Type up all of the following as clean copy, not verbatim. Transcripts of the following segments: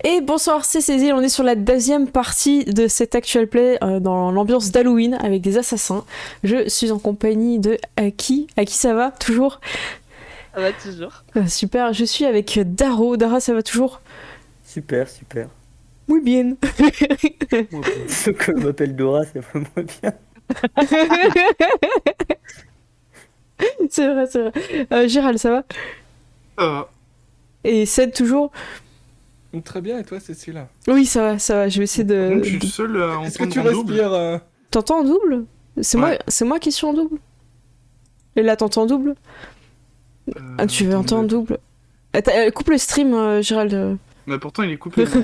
Et bonsoir, c'est Cécile, on est sur la deuxième partie de cet actual play dans l'ambiance d'Halloween avec des assassins. Je suis en compagnie de Aki. Aki, ça va toujours? Ça va toujours. Super, je suis avec Daro. Dara, ça va toujours? Super, super. Muy bien. Ce que m'appelle Dora, ça va moins bien. C'est vrai, c'est vrai. Gérald, ça va? Ça va. Et Ced, toujours? Très bien, et toi, Cécile? Oui, ça va, ça va. Je vais essayer Donc, je de... suis seul à Est-ce que entendre tu en double. respires T'entends en double? C'est Ouais. moi qui suis en double? Et là, t'entends en double? Ah, tu veux attends, entendre en double? Coupe le stream, Gérald. Mais pourtant, il est coupé. Donc,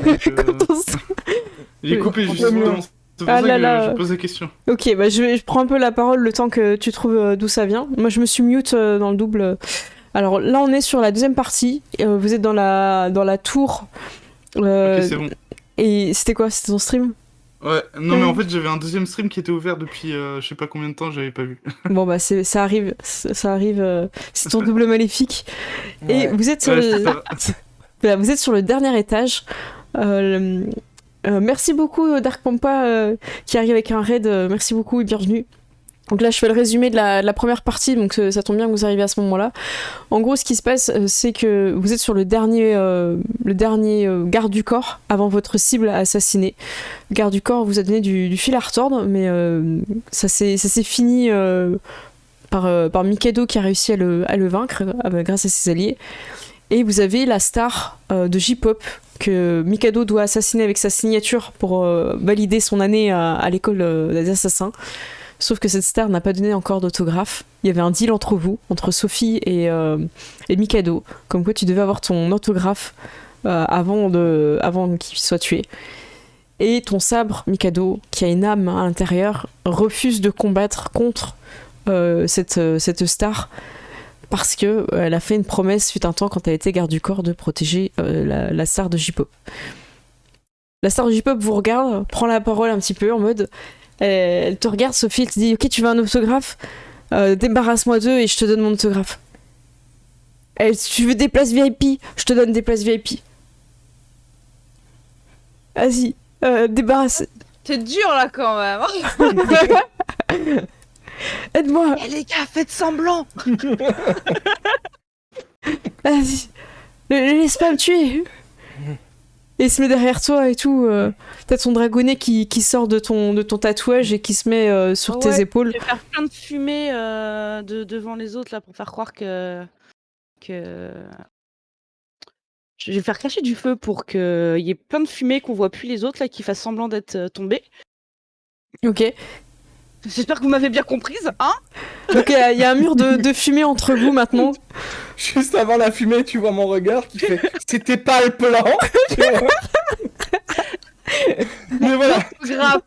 il est coupé, justement. C'est pour Ah ça là que là. je pose la question. Ok, bah je prends un peu la parole le temps que tu trouves d'où ça vient. Moi, je me suis mute dans le double. Alors là, on est sur la deuxième partie. Vous êtes dans la tour. Ok, c'est bon. Et c'était quoi? C'était ton stream? Ouais, non, mais en fait, j'avais un deuxième stream qui était ouvert depuis je sais pas combien de temps, j'avais pas vu. Bon, bah ça arrive. Ça arrive. C'est ton double maléfique. Et Ouais. vous êtes sur Ouais, le... c'est ça. Voilà, vous êtes sur le dernier étage. Merci beaucoup Dark Pampa qui arrive avec un raid. Merci beaucoup et bienvenue. Donc là, je fais le résumé de la première partie, donc ça tombe bien que vous arrivez à ce moment-là. En gros, ce qui se passe, c'est que vous êtes sur le dernier garde du corps avant votre cible à assassiner. Le garde du corps vous a donné du fil à retordre, mais ça s'est fini par Mikado qui a réussi à le vaincre grâce à ses alliés. Et vous avez la star de J-Pop que Mikado doit assassiner avec sa signature pour valider son année à l'école des assassins. Sauf que cette star n'a pas donné encore d'autographe. Il y avait un deal entre vous, entre Sophie et Mikado, comme quoi tu devais avoir ton autographe avant qu'il soit tué. Et ton sabre, Mikado, qui a une âme à l'intérieur, refuse de combattre contre cette star parce que elle a fait une promesse fut un temps quand elle était garde du corps de protéger la star de J-Pop. La star de J-Pop vous regarde, prend la parole un petit peu en mode elle te regarde, Sophie, elle te dit ok, tu veux un autographe, débarrasse-moi d'eux et je te donne mon autographe. Tu veux des places VIP, je te donne des places VIP. Vas-y, débarrasse. T'es dur là quand même. Aide-moi. Eh les gars, faites semblant. Vas-y, laisse pas me tuer. Et il se met derrière toi et tout. T'as ton dragonnet qui sort de ton tatouage et qui se met sur tes épaules. Je vais faire plein de fumée devant les autres là pour faire croire que... Je vais faire cracher du feu pour qu'il y ait plein de fumée qu'on voit plus les autres là qui fassent semblant d'être tombés. Ok. J'espère que vous m'avez bien comprise, hein. Donc il y a un mur de fumée entre vous maintenant. Juste avant la fumée, tu vois mon regard qui fait « C'était pas le plan !» tu vois. Mais voilà. Grave.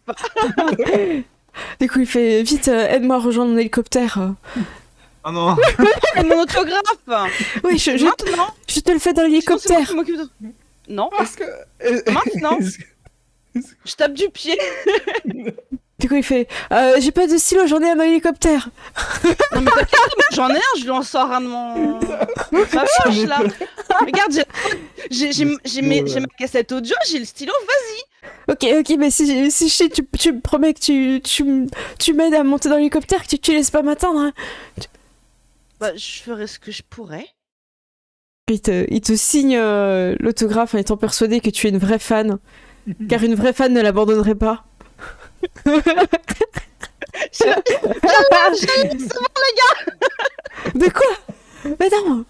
Du coup il fait vite, aide-moi à rejoindre mon hélicoptère. Ah non. Mon autographe. Oui, je Maintenant. te le fais dans Sinon, c'est moi l'hélicoptère. qui m'occupe de- Non, Est-ce que... Maintenant. je tape du pied. Du coup il fait j'ai pas de stylo, j'en ai un dans l'hélicoptère. Non mais t'inquiète, j'en ai un, je lui en sors un de mon... ma poche là. Regarde, j'ai ma cassette audio, j'ai le stylo, Ok, mais si tu me promets que tu m'aides à monter dans l'hélicoptère, que tu laisses pas m'atteindre. Hein. bah je ferai ce que je pourrais. Il te signe l'autographe en étant persuadé que tu es une vraie fan. Car une vraie fan ne l'abandonnerait pas. C'est bon les gars. De quoi? Mais non.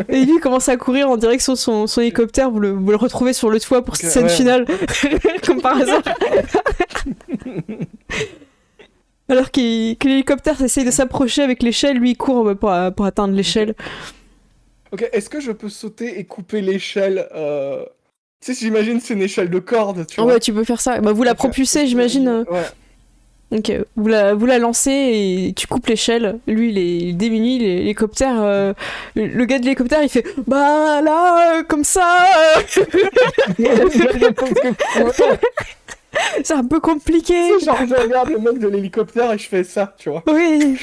Et lui commence à courir en direction de son hélicoptère. Vous le retrouvez sur le toit pour cette scène ouais. finale. Comme par hasard. Alors que l'hélicoptère essaye de s'approcher avec l'échelle, lui il court pour atteindre l'échelle. Ok, est-ce que je peux sauter et couper l'échelle Tu sais, j'imagine c'est une échelle de corde, tu Oh vois. ouais, tu peux faire ça. Bah, vous la propulsez, j'imagine. Ouais. Ok, vous la lancez et tu coupes l'échelle. Lui, il est démuni, l'hélicoptère. Le gars de l'hélicoptère, il fait bah là, comme ça. C'est un peu compliqué. Genre, je regarde le mec de l'hélicoptère et je fais ça, tu vois. Oui.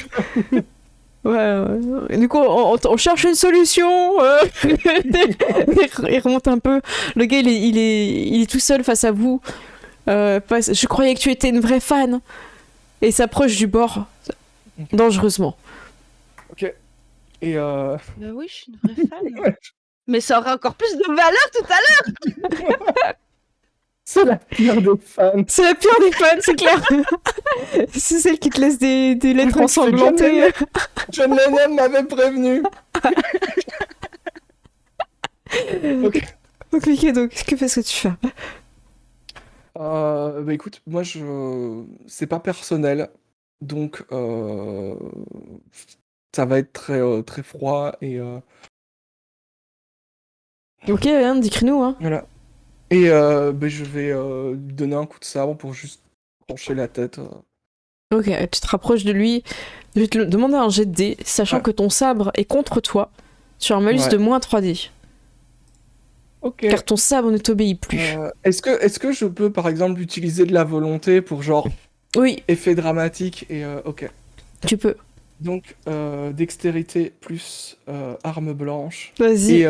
Ouais. Et du coup, on cherche une solution. Il remonte un peu. Le gars, il est tout seul face à vous. Je croyais que tu étais une vraie fan. Et il s'approche du bord dangereusement. Ok. Et Bah oui, je suis une vraie fan. Ouais. Mais ça aurait encore plus de valeur tout à l'heure. c'est la pire des fans. C'est la pire des fans, c'est clair. C'est celle qui te laisse des lettres Ouais, c'est ensanglantées. John Lennon m'avait prévenu. Ok. Compliqué, donc qu'est-ce que tu fais? Bah écoute, moi c'est pas personnel, donc ça va être très froid et Ok, hein, décris-nous. Hein. voilà. Et bah, je vais lui donner un coup de sabre pour juste trancher la tête. Ok, tu te rapproches de lui. Je vais te demander un jet de dés, sachant Ouais. que ton sabre est contre toi sur un malus Ouais. de moins 3D. Ok. Car ton sabre ne t'obéit plus. Est-ce que je peux par exemple utiliser de la volonté pour genre Oui, effet dramatique et ok. tu peux. Donc dextérité plus arme blanche. Vas-y. Et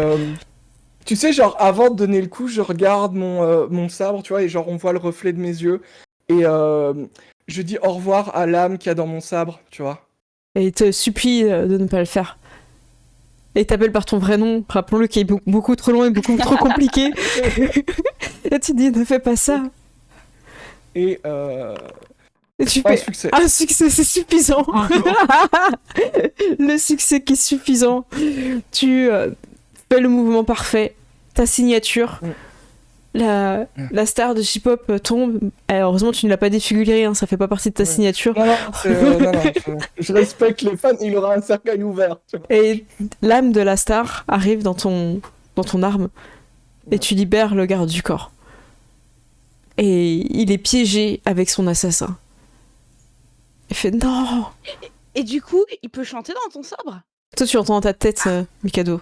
tu sais, genre, avant de donner le coup, je regarde mon sabre, tu vois, et genre, on voit le reflet de mes yeux. Et je dis au revoir à l'âme qu'il y a dans mon sabre, tu vois. Et il te supplie de ne pas le faire. Et il t'appelle par ton vrai nom, rappelons-le, qui est beaucoup trop long et beaucoup trop compliqué. Et tu dis, ne fais pas ça. Et Et tu un fais, succès. un succès, c'est suffisant. Le succès qui est suffisant. Tu fais le mouvement parfait, ta signature. La star de J-pop tombe. Heureusement, tu ne l'as pas défiguré, hein, ça fait pas partie de ta Ouais. signature. Non, non, je respecte les fans, il aura un cercueil ouvert, tu vois. Et l'âme de la star arrive dans ton arme et tu libères le garde du corps. Et il est piégé avec son assassin. Il fait non. Et du coup, il peut chanter dans ton sabre? Toi, tu entends dans ta tête, Mikado.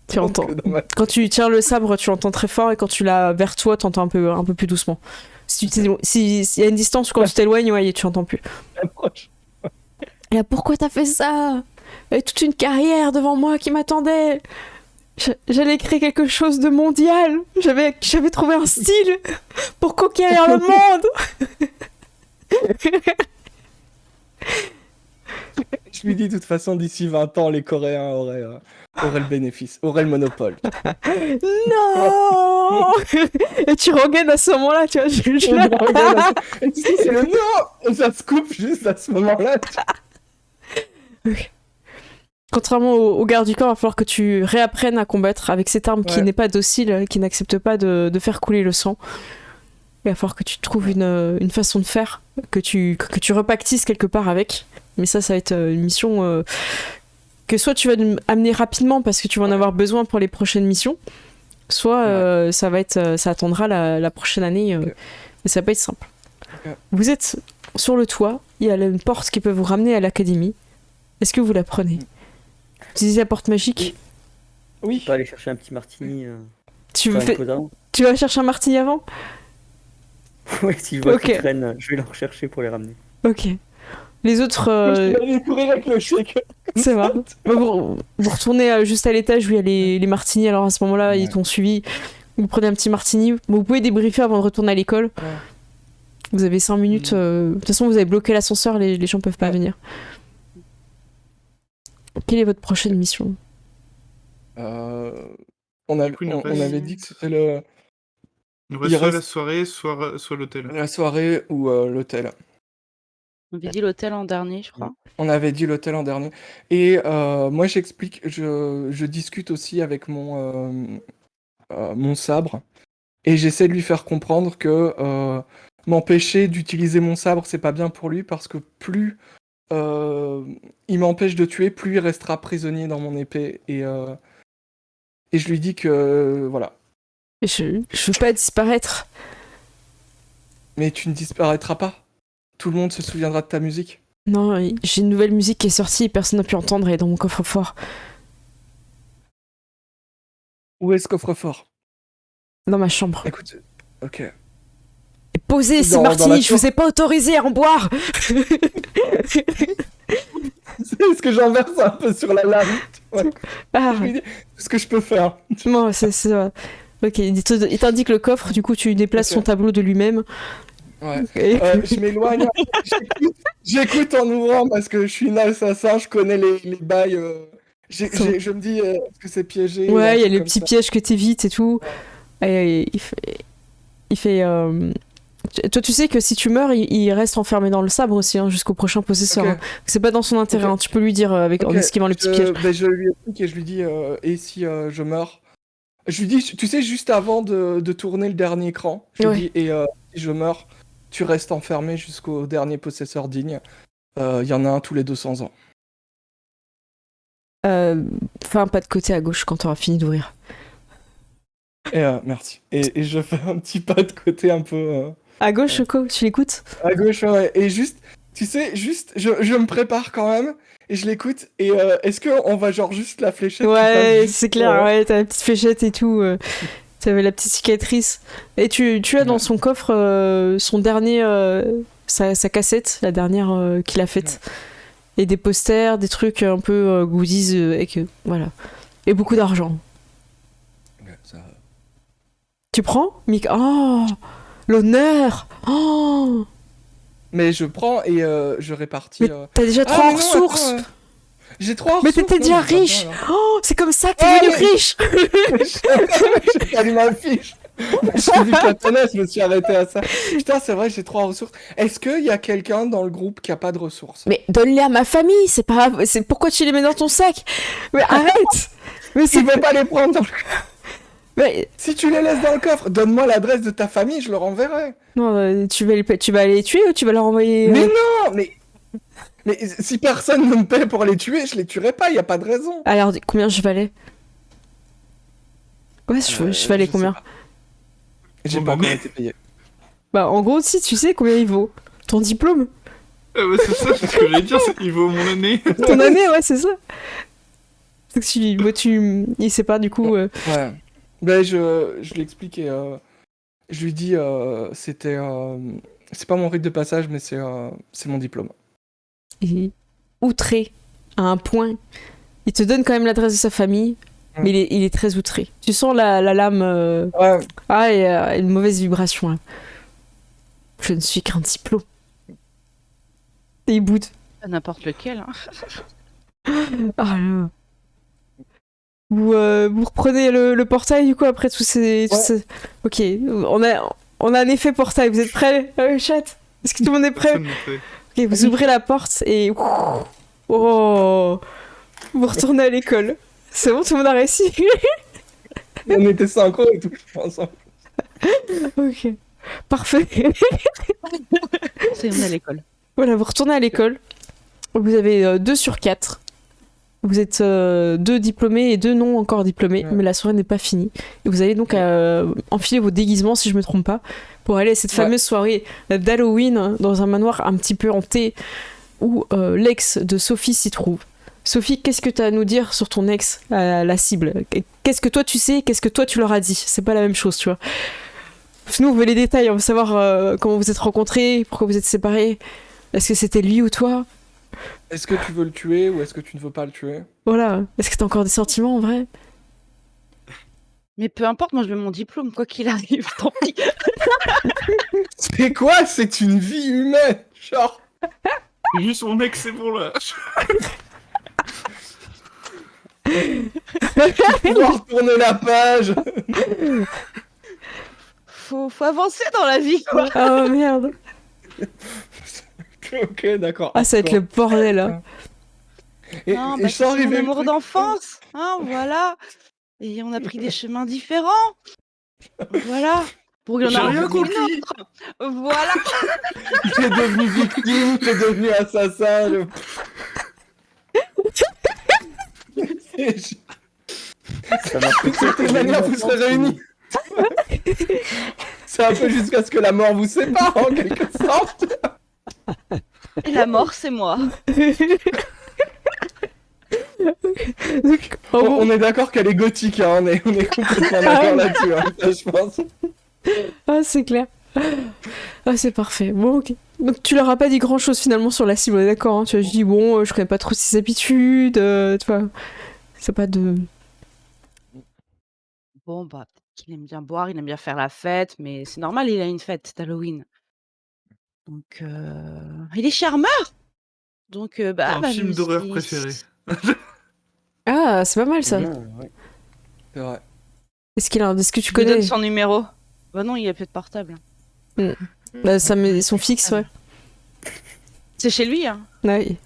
Tu entends. Donc, dans ma- Quand tu tiens le sabre, tu entends très fort et quand tu l'as vers toi, tu entends un peu plus doucement. S'il y a une distance, quand tu t'éloignes, ouais, tu entends plus. approche. Et là, pourquoi t'as fait ça? Il y avait toute une carrière devant moi qui m'attendait. J'allais créer quelque chose de mondial. J'avais trouvé un style pour conquérir le monde. Je lui dis, de toute façon, d'ici 20 ans, les Coréens auraient le bénéfice, auraient le monopole. Non. Et tu rengaines à ce moment-là, tu vois. Et tu sais, c'est le non. Et ça se coupe juste à ce moment-là. Contrairement au garde du corps, il va falloir que tu réapprennes à combattre avec cette arme qui Ouais. n'est pas docile, qui n'accepte pas de faire couler le sang. Il va falloir que tu trouves une façon de faire, que tu repactisses quelque part avec. Mais ça va être une mission que soit tu vas amener rapidement parce que tu vas en avoir besoin pour les prochaines missions, soit ça attendra la prochaine année. Ok. Mais ça va pas être simple. Ok. Vous êtes sur le toit, il y a une porte qui peut vous ramener à l'académie. Est-ce que vous la prenez? Utilisez la porte magique. Oui. On peut aller chercher un petit martini. Tu, Faire une fais- pause avant. tu vas chercher un martini avant? Ouais, si je vois Ok. qu'ils traînent, je vais leur chercher pour les ramener. Ok. Les autres, Je vais aller courir avec le chèque. c'est vrai. Bah, vous retournez juste à l'étage où il y a les martinis. Alors à ce moment-là, ils Ouais. t'ont suivi. Vous prenez un petit martini. Vous pouvez débriefer avant de retourner à l'école. Ouais. Vous avez 5 minutes. De toute façon, vous avez bloqué l'ascenseur. Les gens peuvent pas Ouais. venir. Quelle est votre prochaine mission? On avait coup, il nous reste- dit que c'était le Il nous Il reste soit reste- la soirée, soit l'hôtel. la soirée ou l'hôtel. On avait dit l'hôtel en dernier, je crois. On avait dit l'hôtel en dernier. Et moi, j'explique, je discute aussi avec mon sabre. Et j'essaie de lui faire comprendre que m'empêcher d'utiliser mon sabre, c'est pas bien pour lui, parce que plus il m'empêche de tuer, plus il restera prisonnier dans mon épée. Et je lui dis que, voilà. Je veux pas disparaître. Mais tu ne disparaîtras pas. Tout le monde se souviendra de ta musique. Non, j'ai une nouvelle musique qui est sortie et personne n'a pu entendre. Elle est dans mon coffre-fort. Où est ce coffre-fort? Dans ma chambre. Écoute, ok. Et Posez, c'est Dans la martini, je tour. vous ai pas autorisé à en boire. Est-ce que j'en verse un peu sur la lame? Ouais. Ah, Je lui dis, ce que je peux faire. non, c'est ok, il t'indique le coffre, du coup tu déplaces Ok. son tableau de lui-même. Ouais. Et- Je m'éloigne. J'écoute en ouvrant parce que je suis une assassin, je connais les bails. Je me dis, est-ce que c'est piégé? Ouais, un il y a truc les comme petits ça. pièges que t'évites et tout. Et il fait toi, tu sais que si tu meurs, il reste enfermé dans le sabre aussi, hein, jusqu'au prochain possesseur. Ok. Hein. C'est pas dans son intérêt, Ok. hein, tu peux lui dire en Ok, esquivant les petits pièges. je lui explique et je lui dis, et si je meurs? Je lui dis, tu sais, juste avant de tourner le dernier écran, je lui Ouais. dis, et si je meurs, tu restes enfermé jusqu'au dernier possesseur digne. Il y en a un tous les 200 ans. Fais un pas de côté à gauche quand t'auras fini d'ouvrir. Et merci. Et je fais un petit pas de côté un peu À gauche, Choco, tu l'écoutes? à gauche, ouais. Et juste, tu sais, juste, je me prépare quand même, et je l'écoute, et est-ce qu'on va genre juste la fléchette qui passe Ouais, juste, c'est clair, ouais, t'as la petite fléchette et tout. T'avais la petite cicatrice. Et tu as dans Ouais. son coffre son dernier. Sa cassette, la dernière qu'il a faite. Et des posters, des trucs un peu goodies, et que. Voilà. Et beaucoup d'argent. Ouais, ça- Tu prends, Mick? Oh! L'honneur! Oh! Mais je prends et je répartis. Mais t'as déjà Ah, 3 mais non, ressources! attends, j'ai 3 Mais ressources. t'étais non, déjà mais ça va, riche! alors. Oh! C'est comme ça que t'es Ah, devenu mais- riche! J'ai pas lu ma fiche. Je suis vu Katana, je me suis arrêté à ça. Putain, c'est vrai, j'ai 3 ressources. Est-ce qu'il y a quelqu'un dans le groupe qui a pas de ressources? Mais donne-les à ma famille, c'est pas. C'est pourquoi tu les mets dans ton sac? Mais arrête! Mais Tu c'est. veux pas les prendre dans le... Mais- Si tu les laisses dans le coffre, donne-moi l'adresse de ta famille, je leur enverrai. Non, tu vas aller les tuer ou tu vas leur envoyer. Mais non, mais si personne ne me paie pour les tuer, je les tuerai pas, y a pas de raison. Alors, combien je valais? Ouais, je valais je combien? sais pas. J'ai Bon, pas bah, encore mais- été payé. Bah, en gros, si tu sais combien il vaut. Ton diplôme? Ah bah c'est ça, c'est ce que j'allais dire, il vaut mon année. Ton année, ouais, c'est ça. C'est que il sait pas, du coup. Ouais. Ben, je lui explique et je lui dis, c'était... c'est pas mon rite de passage, mais c'est mon diplôme. Il est outré à un point. Il te donne quand même l'adresse de sa famille, mais il est très outré. Tu sens la lame. Ouais. Ah, et une mauvaise vibration là. Je ne suis qu'un diplôme. Et il boude. N'importe lequel. Hein. Ah là. Vous reprenez le portail du coup après tous ces. Ok, on a un effet portail. Vous êtes prêts, chat? Est-ce que tout le monde est prêt? Personne ne fait. Ok, vous ouvrez la porte et. Oh! Vous retournez à l'école. C'est bon, tout le monde a réussi? On était synchro et tout, je pense. Ok. Parfait. C'est on est à l'école. Voilà, vous retournez à l'école. Vous avez 2 sur 4. Vous êtes 2 diplômés et 2 non encore diplômés, Ouais. mais la soirée n'est pas finie. Et vous allez donc enfiler vos déguisements, si je me trompe pas, pour aller à cette Ouais. fameuse soirée d'Halloween dans un manoir un petit peu hanté où l'ex de Sophie s'y trouve. Sophie, qu'est-ce que tu as à nous dire sur ton ex, la cible? Qu'est-ce que toi tu sais? Qu'est-ce que toi tu leur as dit? C'est pas la même chose, tu vois. Nous, on veut les détails, on veut savoir comment vous êtes rencontrés, pourquoi vous êtes séparés. Est-ce que c'était lui ou toi? Est-ce que tu veux le tuer ou est-ce que tu ne veux pas le tuer? Voilà. Est-ce que t'as encore des sentiments en vrai? Mais peu importe, moi je veux mon diplôme, quoi qu'il arrive, tant pis. C'est quoi? C'est une vie humaine! Genre... Juste mon ex, c'est bon là. pouvoir tourner la page! Faut avancer dans la vie, quoi. Oh merde. Ok, d'accord. Ah, ça va être le bordel là. Et, Non, et bah, je sens c'est mon arriver le amour truc. d'enfance, hein, voilà. Et on a pris des chemins différents. Voilà. Pour qu'il y en J'ai a rien rencontré compris. une autre. Voilà. T'es devenu victime, t'es devenu assassin. Ça m'a fait De toute manière, vous serez réunis. C'est un peu jusqu'à ce que la mort vous sépare, en quelque sorte. Et la mort, c'est moi. Donc, en On, gros, on est d'accord qu'elle est gothique, hein, on est complètement d'accord là-dessus, hein, ça, je pense. ah, c'est clair. Ah, c'est parfait. Bon, ok. Donc, tu leur as pas dit grand chose finalement sur la cible, on est d'accord, hein. Tu as juste dit, bon, je connais pas trop ses habitudes, tu vois. C'est pas de. Bon, bah, peut-être qu'il aime bien boire, il aime bien faire la fête, mais c'est normal, il a une fête, c'est Halloween. Donc, il est charmeur! Donc, Un je film me d'horreur suis préféré. Ah, c'est pas mal ça. Bien, ouais. C'est vrai. Est-ce que tu je lui donne connais son numéro. Bah non, il a plus de portable. Bah, ça met son fixe, ouais. C'est chez lui, hein. Ouais.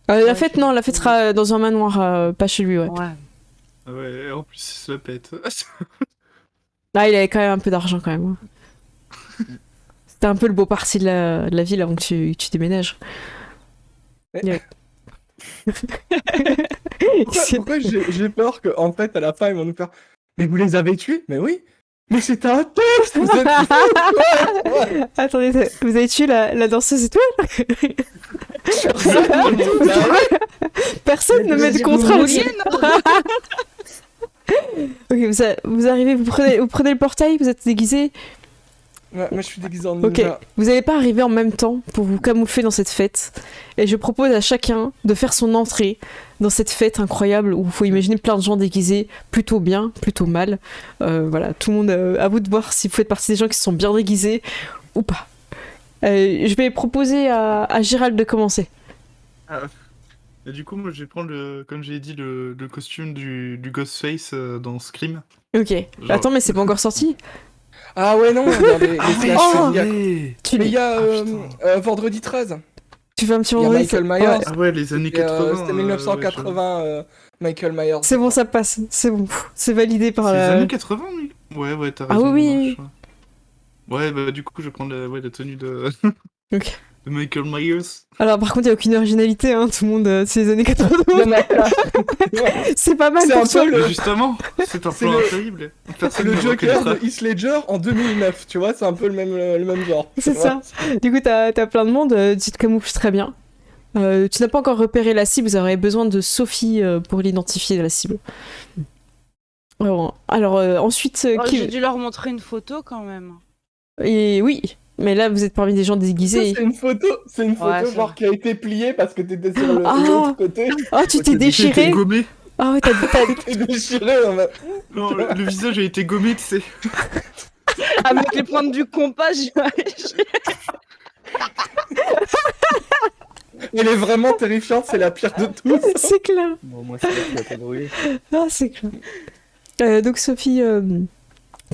La Ouais, fête, je- non, la fête sera dans un manoir, pas chez lui, ouais. Ouais. Ouais, en plus, il se la pète. Ah, il avait quand même un peu d'argent quand même, hein. C'était un peu le beau parti de la ville avant que tu déménages. Mais- Ouais. Pourquoi j'ai peur qu'en fait, à la fin, ils vont nous faire. Mais vous les avez tués? Mais oui! Mais c'était un test! Vous êtes Attendez, vous avez tué la danseuse étoile? Personne ne met de contrat aussi. Ok, vous arrivez, vous prenez le portail, vous êtes déguisé. Ouais, moi, je suis déguisé en Ok, ninja. vous n'allez pas arriver en même temps pour vous camoufler dans cette fête. Et je propose à chacun de faire son entrée dans cette fête incroyable où il faut imaginer plein de gens déguisés, plutôt bien, plutôt mal. Voilà, tout le monde, à vous de voir si vous faites partie des gens qui se sont bien déguisés ou pas. Je vais proposer à Gérald de commencer. Et du coup, moi, je vais prendre, comme j'ai dit, le costume du Ghostface dans Scream. Ok. Genre- Attends, mais c'est pas encore sorti. Ah ouais, non, dans les slashers, oh, il y a- Tu, mais il y a putain. vendredi 13. tu fais un petit Il y a vendredi. Michael c'est- Myers. oh, Ah ouais, les années Et, 80. c'était 1980, Michael Myers. c'est bon, ça passe. C'est bon. C'est validé par C'est les la. années 80, oui. Ouais, t'as Ah raison. oui, ça oui, marche, ouais. Ouais, bah du coup, je vais prendre la tenue de... Ok. de Michael Myers. Alors, par contre, il n'y a aucune originalité, hein. Tout le monde, c'est les années Il y 80. en a plein. C'est pas mal C'est pour un toi. peu Mais justement, c'est un c'est plan le- infaillible. C'est Personne le ne Joker reconnaîtra. de Heath Ledger en 2009, tu vois, c'est un peu le même genre. C'est tu vois. ça. Du coup, t'as plein de monde, tu te camoufles très bien. Tu n'as pas encore repéré la cible, vous aurez besoin de Sophie pour l'identifier, la cible. Ensuite, Oh, j'ai dû leur montrer une photo quand même. Et oui, mais là, vous êtes parmi des gens Ça, déguisés. c'est une photo Ouais, c'est genre vrai. qui a été pliée parce que t'étais sur Ah. l'autre côté. Oh, tu t'es J'ai été déchiré. gommé. Ah ouais, T'es déchiré. Non, le visage a été gommé, tu sais. Avec les pointes du compas, Elle est vraiment terrifiante, c'est la pire de tous. c'est clair. Bon, moi, c'est là qui va pas brûler. Ah, c'est clair. Donc, Sophie,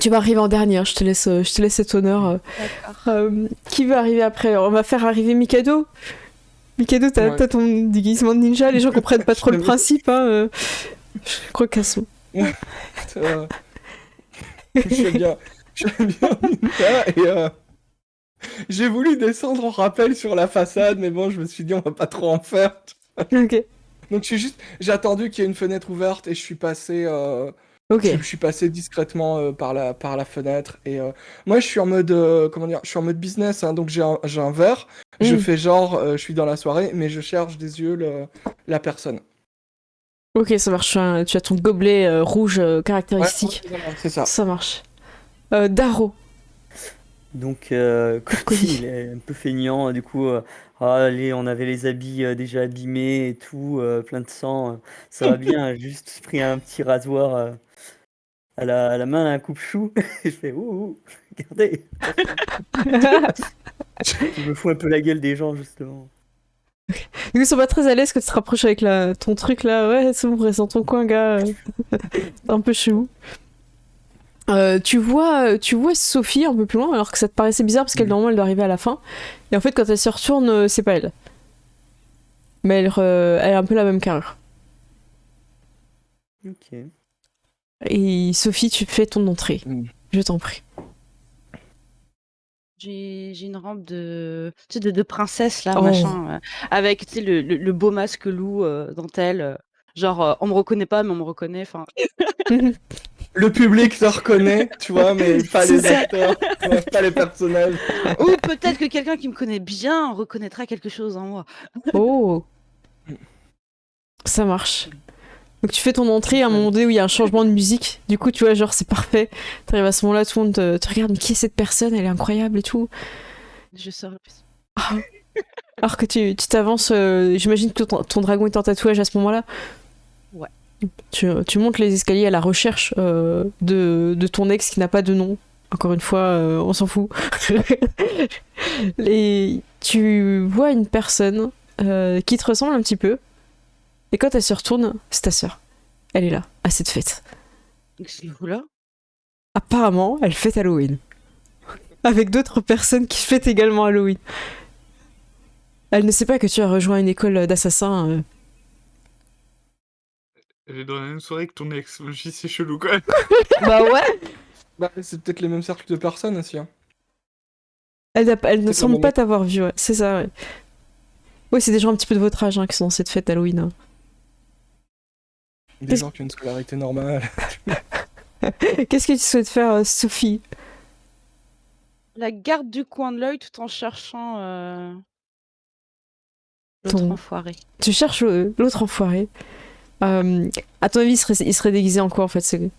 tu vas arriver en dernier, hein. Je te laisse cet honneur. Qui veut arriver après? On va faire arriver Mikado. Mikado, t'as Ouais. ton déguisement de ninja, les gens comprennent pas trop le principe, hein. Je crois qu'à son. Je suis bien ninja et j'ai voulu descendre en rappel sur la façade, mais bon, je me suis dit on va pas trop en faire. Ok. Donc j'ai attendu qu'il y ait une fenêtre ouverte et je suis passé, Ok. je suis passé discrètement par la fenêtre et moi je suis en mode comment dire, je suis en mode business, hein, donc j'ai un verre, je fais genre je suis dans la soirée, mais je cherche des yeux la personne. Ok, ça marche. Tu as ton gobelet rouge caractéristique. Ouais, c'est ça. Ça marche. Daro. Donc, Oui. il est un peu feignant, du coup, on avait les habits déjà abîmés et tout, plein de sang, ça va bien, j'ai juste pris un petit rasoir à la main, un coupe-chou, et je fais ouh, regardez, je me fous un peu la gueule des gens, justement. Du coup, ils sont pas très à l'aise quand tu te rapproches avec ton truc là. Ouais, c'est bon, reste dans ton coin, gars. C'est un peu chelou. Tu vois Sophie un peu plus loin, alors que ça te paraissait bizarre parce qu'elle normalement elle doit arriver à la fin. Et en fait, quand elle se retourne, c'est pas elle. Mais elle a un peu la même carrure. Ok. Et Sophie, tu fais ton entrée. Je t'en prie. J'ai une robe de, tu sais, de princesse là, Oh. machin, avec tu sais, le beau masque loup dentelle. Genre, on me reconnaît pas, mais on me reconnaît. Enfin, Le public te reconnaît, tu vois, mais pas C'est les ça. acteurs, tu vois, pas les personnages. ou peut-être que quelqu'un qui me connaît bien reconnaîtra quelque chose en moi. Oh. Ça marche. Donc tu fais ton entrée à un moment donné où il y a un changement de musique. Du coup, tu vois, genre, c'est parfait. T'arrives à ce moment-là, tout le monde te regarde, mais qui est cette personne? Elle est incroyable et tout. Je saurais plus. Alors que tu t'avances, j'imagine que ton dragon est en tatouage à ce moment-là. Ouais. Tu montes les escaliers à la recherche de ton ex qui n'a pas de nom. Encore une fois, on s'en fout. Et tu vois une personne qui te ressemble un petit peu. Et quand elle se retourne, c'est ta sœur. Elle est là, à cette fête. C'est vous là? Apparemment, elle fête Halloween. Avec d'autres personnes qui fêtent également Halloween. Elle ne sait pas que tu as rejoint une école d'assassins. Elle est dans la même soirée que ton ex. Je dis, c'est chelou quand même. Bah ouais. Bah, c'est peut-être les mêmes cercles de personnes aussi. Hein. Elle ne C'est semble comme pas les- t'avoir vu, ouais. C'est ça, ouais. Oui, c'est des gens un petit peu de votre âge qui sont dans cette fête Halloween. Hein. Des Qu'est-ce- gens qui ont une scolarité normale. Qu'est-ce que tu souhaites faire, Sophie? La garde du coin de l'œil tout en cherchant l'autre Ton- enfoiré. Tu cherches l'autre enfoiré. À ton avis, il serait déguisé en quoi en fait? C'est une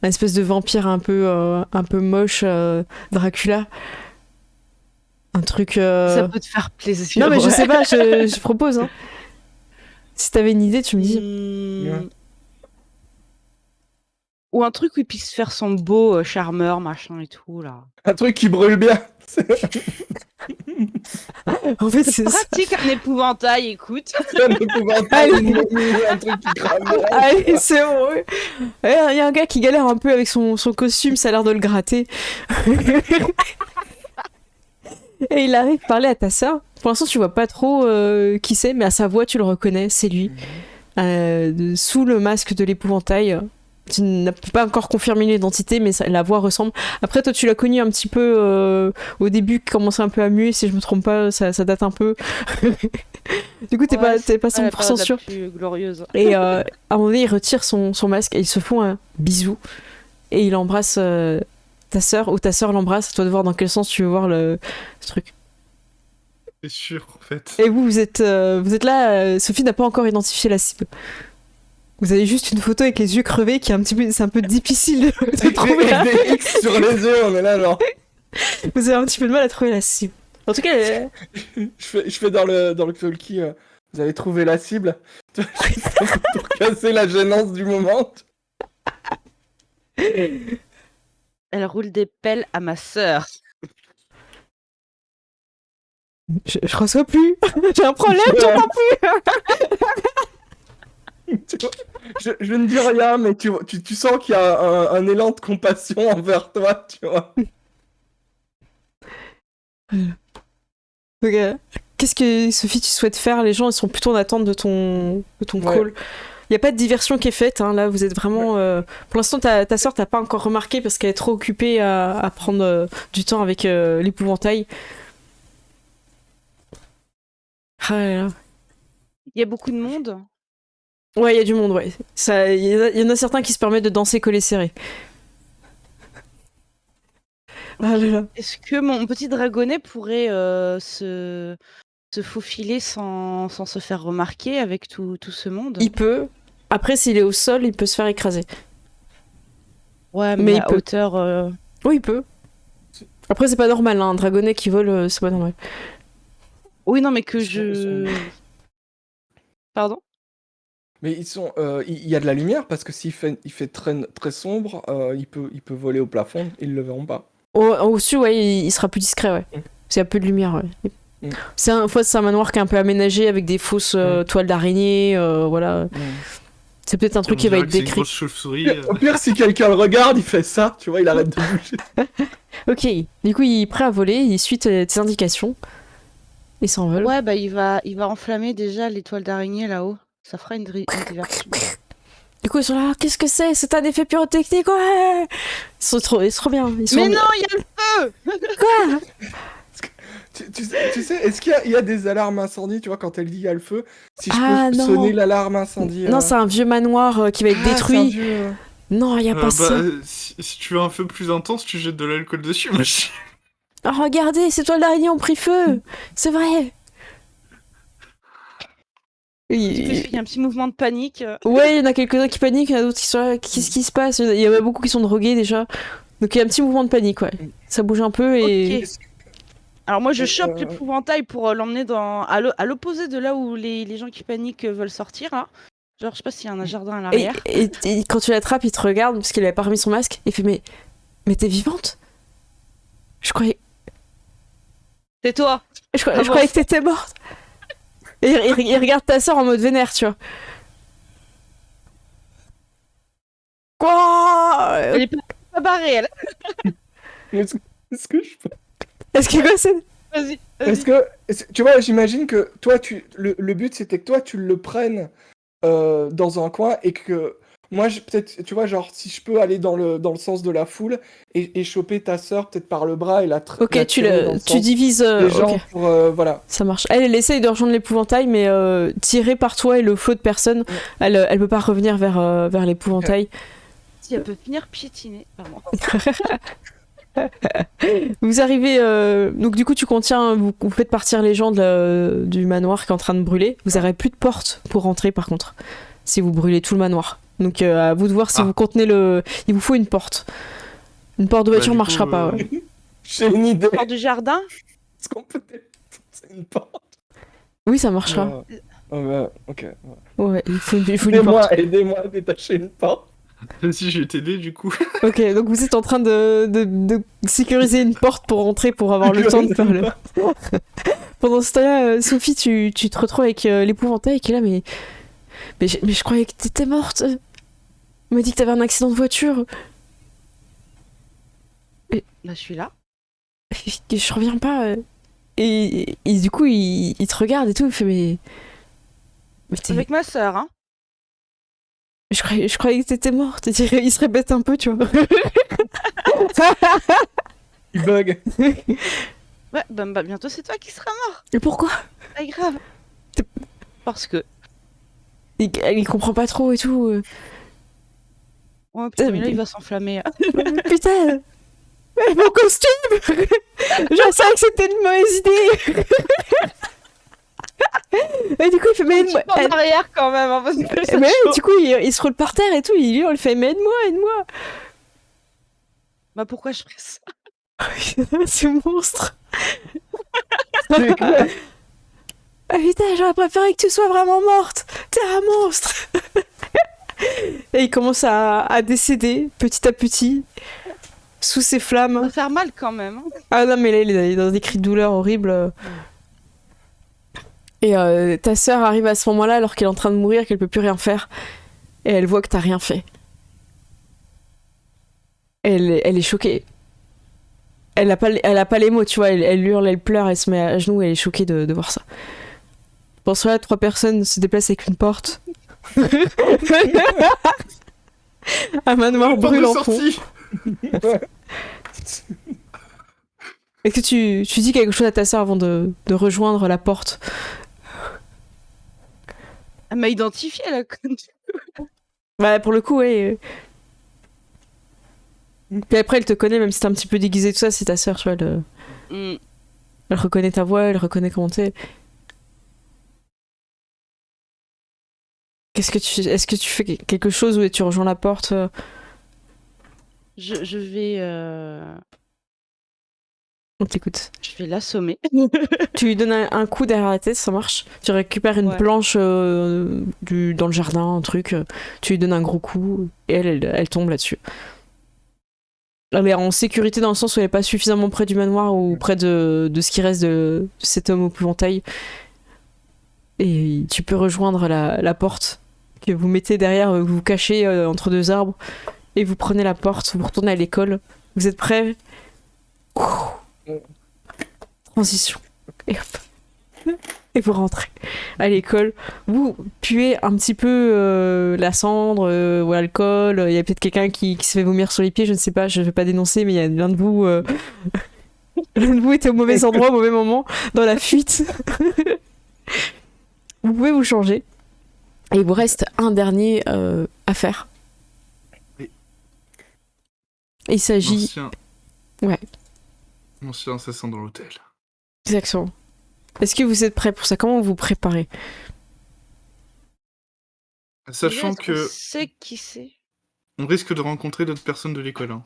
espèce de vampire un peu moche, Dracula. Un truc. Ça peut te faire plaisir. Non, mais je ouais. sais pas, je propose. Hein. Si t'avais une idée, tu me dis. Hmm. Ou un truc où il puisse faire son beau charmeur, machin et tout, là. Un truc qui brûle bien. En fait, c'est ça. Pratique un épouvantail, écoute. C'est un épouvantail, un truc qui crame. Allez, c'est bon. Oui. Il y a un gars qui galère un peu avec son costume, ça a l'air de le gratter. Et il arrive à parler à ta sœur. Pour l'instant, tu vois pas trop qui c'est, mais à sa voix, tu le reconnais, c'est lui. Sous le masque de l'épouvantail. Tu n'as pas encore confirmé l'identité, mais la voix ressemble. Après, toi, tu l'as connu un petit peu au début, qui commençait un peu à muer, si je me trompe pas, ça date un peu. Du coup, t'es pas 100% sûr. La plus glorieuse. Et à un moment donné, il retire son masque et ils se font un bisou. Et il embrasse ta sœur, ou ta sœur l'embrasse. À toi de voir dans quel sens tu veux voir ce truc. C'est sûr, en fait. Et vous êtes là, Sophie n'a pas encore identifié la cible. Vous avez juste une photo avec les yeux crevés qui est c'est un peu difficile de trouver. Des X sur les yeux, on est là, genre. Vous avez un petit peu de mal à trouver la cible. En tout cas, Je fais dans le talkie, vous avez trouvé la cible pour casser la gênance du moment. Elle roule des pelles à ma sœur. je reçois plus. J'ai un problème, j'entends plus. Tu vois, je ne dis rien, mais tu sens qu'il y a un élan de compassion envers toi, tu vois. Donc, qu'est-ce que Sophie tu souhaites faire? Les gens ils sont plutôt en attente de ton Ouais. call. Il n'y a pas de diversion qui est faite, hein. Là vous êtes vraiment... Pour l'instant ta sœur t'as pas encore remarqué parce qu'elle est trop occupée à prendre du temps avec l'épouvantail. Ah là là. Il y a beaucoup de monde. Ouais, il y a du monde, ouais. Il y en a certains qui se permettent de danser collé serré. Ah là là. Est-ce que mon petit dragonnet pourrait se faufiler sans se faire remarquer avec tout ce monde? Il peut. Après, s'il est au sol, il peut se faire écraser. Ouais, mais mais il à peut. hauteur... Oui, il peut. Après, c'est pas normal, hein. Un dragonnet qui vole, c'est pas normal. Oui, non, mais que Ils sont- Pardon? Mais il y a de la lumière parce que il fait très, très sombre, il peut voler au plafond, ils le verront pas. Au-dessus, ouais, il sera plus discret, ouais. C'est un peu de lumière, ouais. Mm. C'est un manoir qui est un peu aménagé avec des fausses toiles d'araignée, voilà. C'est peut-être un truc qui va être C'est une décrit. grosse chauve-souris. Au pire, si quelqu'un le regarde, il fait ça, tu vois, il arrête de bouger. Ok, du coup, il est prêt à voler, il suit tes indications. Il s'envole. Ouais, bah il va enflammer déjà les toiles d'araignée là-haut. Ça fera une diversion. Du coup, ils sont là, qu'est-ce que c'est? C'est un effet pyrotechnique, ouais! Ils sont trop bien. Ils sont Mais non, il y a le feu! Quoi? Tu sais, est-ce qu'il y a des alarmes incendie, tu vois, quand elle dit il y a le feu, si je Ah, peux non. sonner l'alarme incendie. Non, c'est un vieux manoir qui va être c'est un détruit. vieux, Non, il y a pas ça. Si tu veux un feu plus intense, tu jettes de l'alcool dessus, machin. Oh, regardez, ces toiles d'araignée ont pris feu! C'est vrai! Il y a un petit mouvement de panique. Ouais, il y en a quelques-uns qui paniquent, il y en a d'autres qui sont là, qu'est-ce qui se passe? Il y en a beaucoup qui sont drogués déjà. Donc il y a un petit mouvement de panique, ouais. Ça bouge un peu et... Ok. Alors moi je Et, chope l'épouvantail pour l'emmener à l'opposé de là où les gens qui paniquent veulent sortir là. Genre je sais pas s'il y a un jardin à l'arrière. Et quand tu l'attrapes, il te regarde parce qu'il avait pas remis son masque. Il fait mais t'es vivante? Je croyais C'est toi. croyais que t'étais morte. Et il regarde ta soeur en mode vénère, tu vois. Quoi? Elle est pas barrée elle. Est-ce que je peux... Est-ce qu'il va c'est... Vas-y. Est-ce que... Tu vois, j'imagine que toi, le but, c'était que toi, tu le prennes dans un coin et que... Moi, peut-être, tu vois, genre, si je peux aller dans le sens de la foule et choper ta sœur peut-être par le bras et la Ok, la tu tirer dans le sens divises... des gens ok. pour... voilà. Ça marche. Elle essaye de rejoindre l'épouvantail, mais tirée par toi et le flot de personnes, elle peut pas revenir vers l'épouvantail. Si elle peut venir piétiner, pardon. Vous arrivez... Donc du coup, tu contiens... Vous faites partir les gens du manoir qui est en train de brûler. Vous n'aurez plus de porte pour rentrer, par contre, si vous brûlez tout le manoir. Donc à vous de voir si vous contenez le... Il vous faut une porte. Une porte de voiture du marchera coup, pas, ouais. J'ai une idée. Hors du jardin. Est-ce qu'on peut c'est une porte? Oui, ça marchera. Ok. Ouais, il faut une porte. Aidez-moi à détacher une porte. Si je vais t'aider du coup. Ok, donc vous êtes en train de sécuriser une porte pour rentrer pour avoir le temps de faire le... Pendant ce temps-là, Sophie, tu te retrouves avec l'épouvantail qui est là, mais je croyais que t'étais morte. On m'a dit que t'avais un accident de voiture. Là je suis là. Je reviens pas. Et du coup, il te regarde et tout, il fait mais t'es... Avec ma sœur hein. Je croyais que t'étais morte. Et il se répète un peu, tu vois. Il bug. Ouais, bah bientôt c'est toi qui seras mort. Et pourquoi? Pas grave. Parce que. Il comprend pas trop et tout. Oh putain, mais là il va s'enflammer. Putain! Mon costume! Je savais que c'était une mauvaise idée! Et du coup, il fait mais aide-moi! En arrière quand même, hein, parce que ça Mais chauffe. du coup, il se roule par terre et tout, il lui fait mais aide-moi! Bah pourquoi je ferais ça? Ce monstre! Ah putain, j'aurais préféré que tu sois vraiment morte! T'es un monstre! Et il commence à décéder petit à petit sous ses Ça flammes. va faire mal quand même. Hein. Ah non, mais là, il est dans des cris de douleur horribles. Et ta sœur arrive à ce moment-là alors qu'elle est en train de mourir, qu'elle peut plus rien faire. Et elle voit que t'as rien fait. Elle est choquée. Elle a pas les mots, tu vois. Elle hurle, elle pleure, elle se met à genoux, elle est choquée de voir ça. Pour cela, 3 personnes se déplacent avec une porte. Un manoir brûle en fond. Est-ce que tu dis quelque chose à ta sœur avant de rejoindre la porte? Elle m'a identifiée là. Bah pour le coup, ouais. Puis après, elle te connaît, même si t'es un petit peu déguisé, tout ça, c'est ta sœur, tu vois. Elle reconnaît ta voix, elle reconnaît comment t'es. Est-ce que tu fais quelque chose ou tu rejoins la porte? Je vais. On t'écoute. Je vais l'assommer. Tu lui donnes un coup derrière la tête, ça marche. Tu récupères une planche dans le jardin, un truc. Tu lui donnes un gros coup et elle tombe là-dessus. Elle est en sécurité dans le sens où elle est pas suffisamment près du manoir ou près de ce qui reste de cet homme au épouvantail. Et tu peux rejoindre la porte que vous mettez derrière, vous vous cachez entre 2 arbres et vous prenez la porte, vous retournez à l'école. Vous êtes prêts? Transition. Et hop. Et vous rentrez à l'école. Vous puez un petit peu la cendre ou l'alcool. Il y a peut-être quelqu'un qui se fait vomir sur les pieds, je ne sais pas, je ne vais pas dénoncer, mais il y a l'un de vous... l'un de vous était au mauvais endroit, au mauvais moment, dans la fuite. Vous pouvez vous changer. Et il vous reste un dernier à faire. Oui. Il s'agit... Ouais. L'ancien assassin dans l'hôtel. Exactement. Est-ce que vous êtes prêts pour ça? Comment vous vous préparez? Sachant Est-ce qu'on que sait qui c'est? on risque de rencontrer d'autres personnes de l'école. Hein.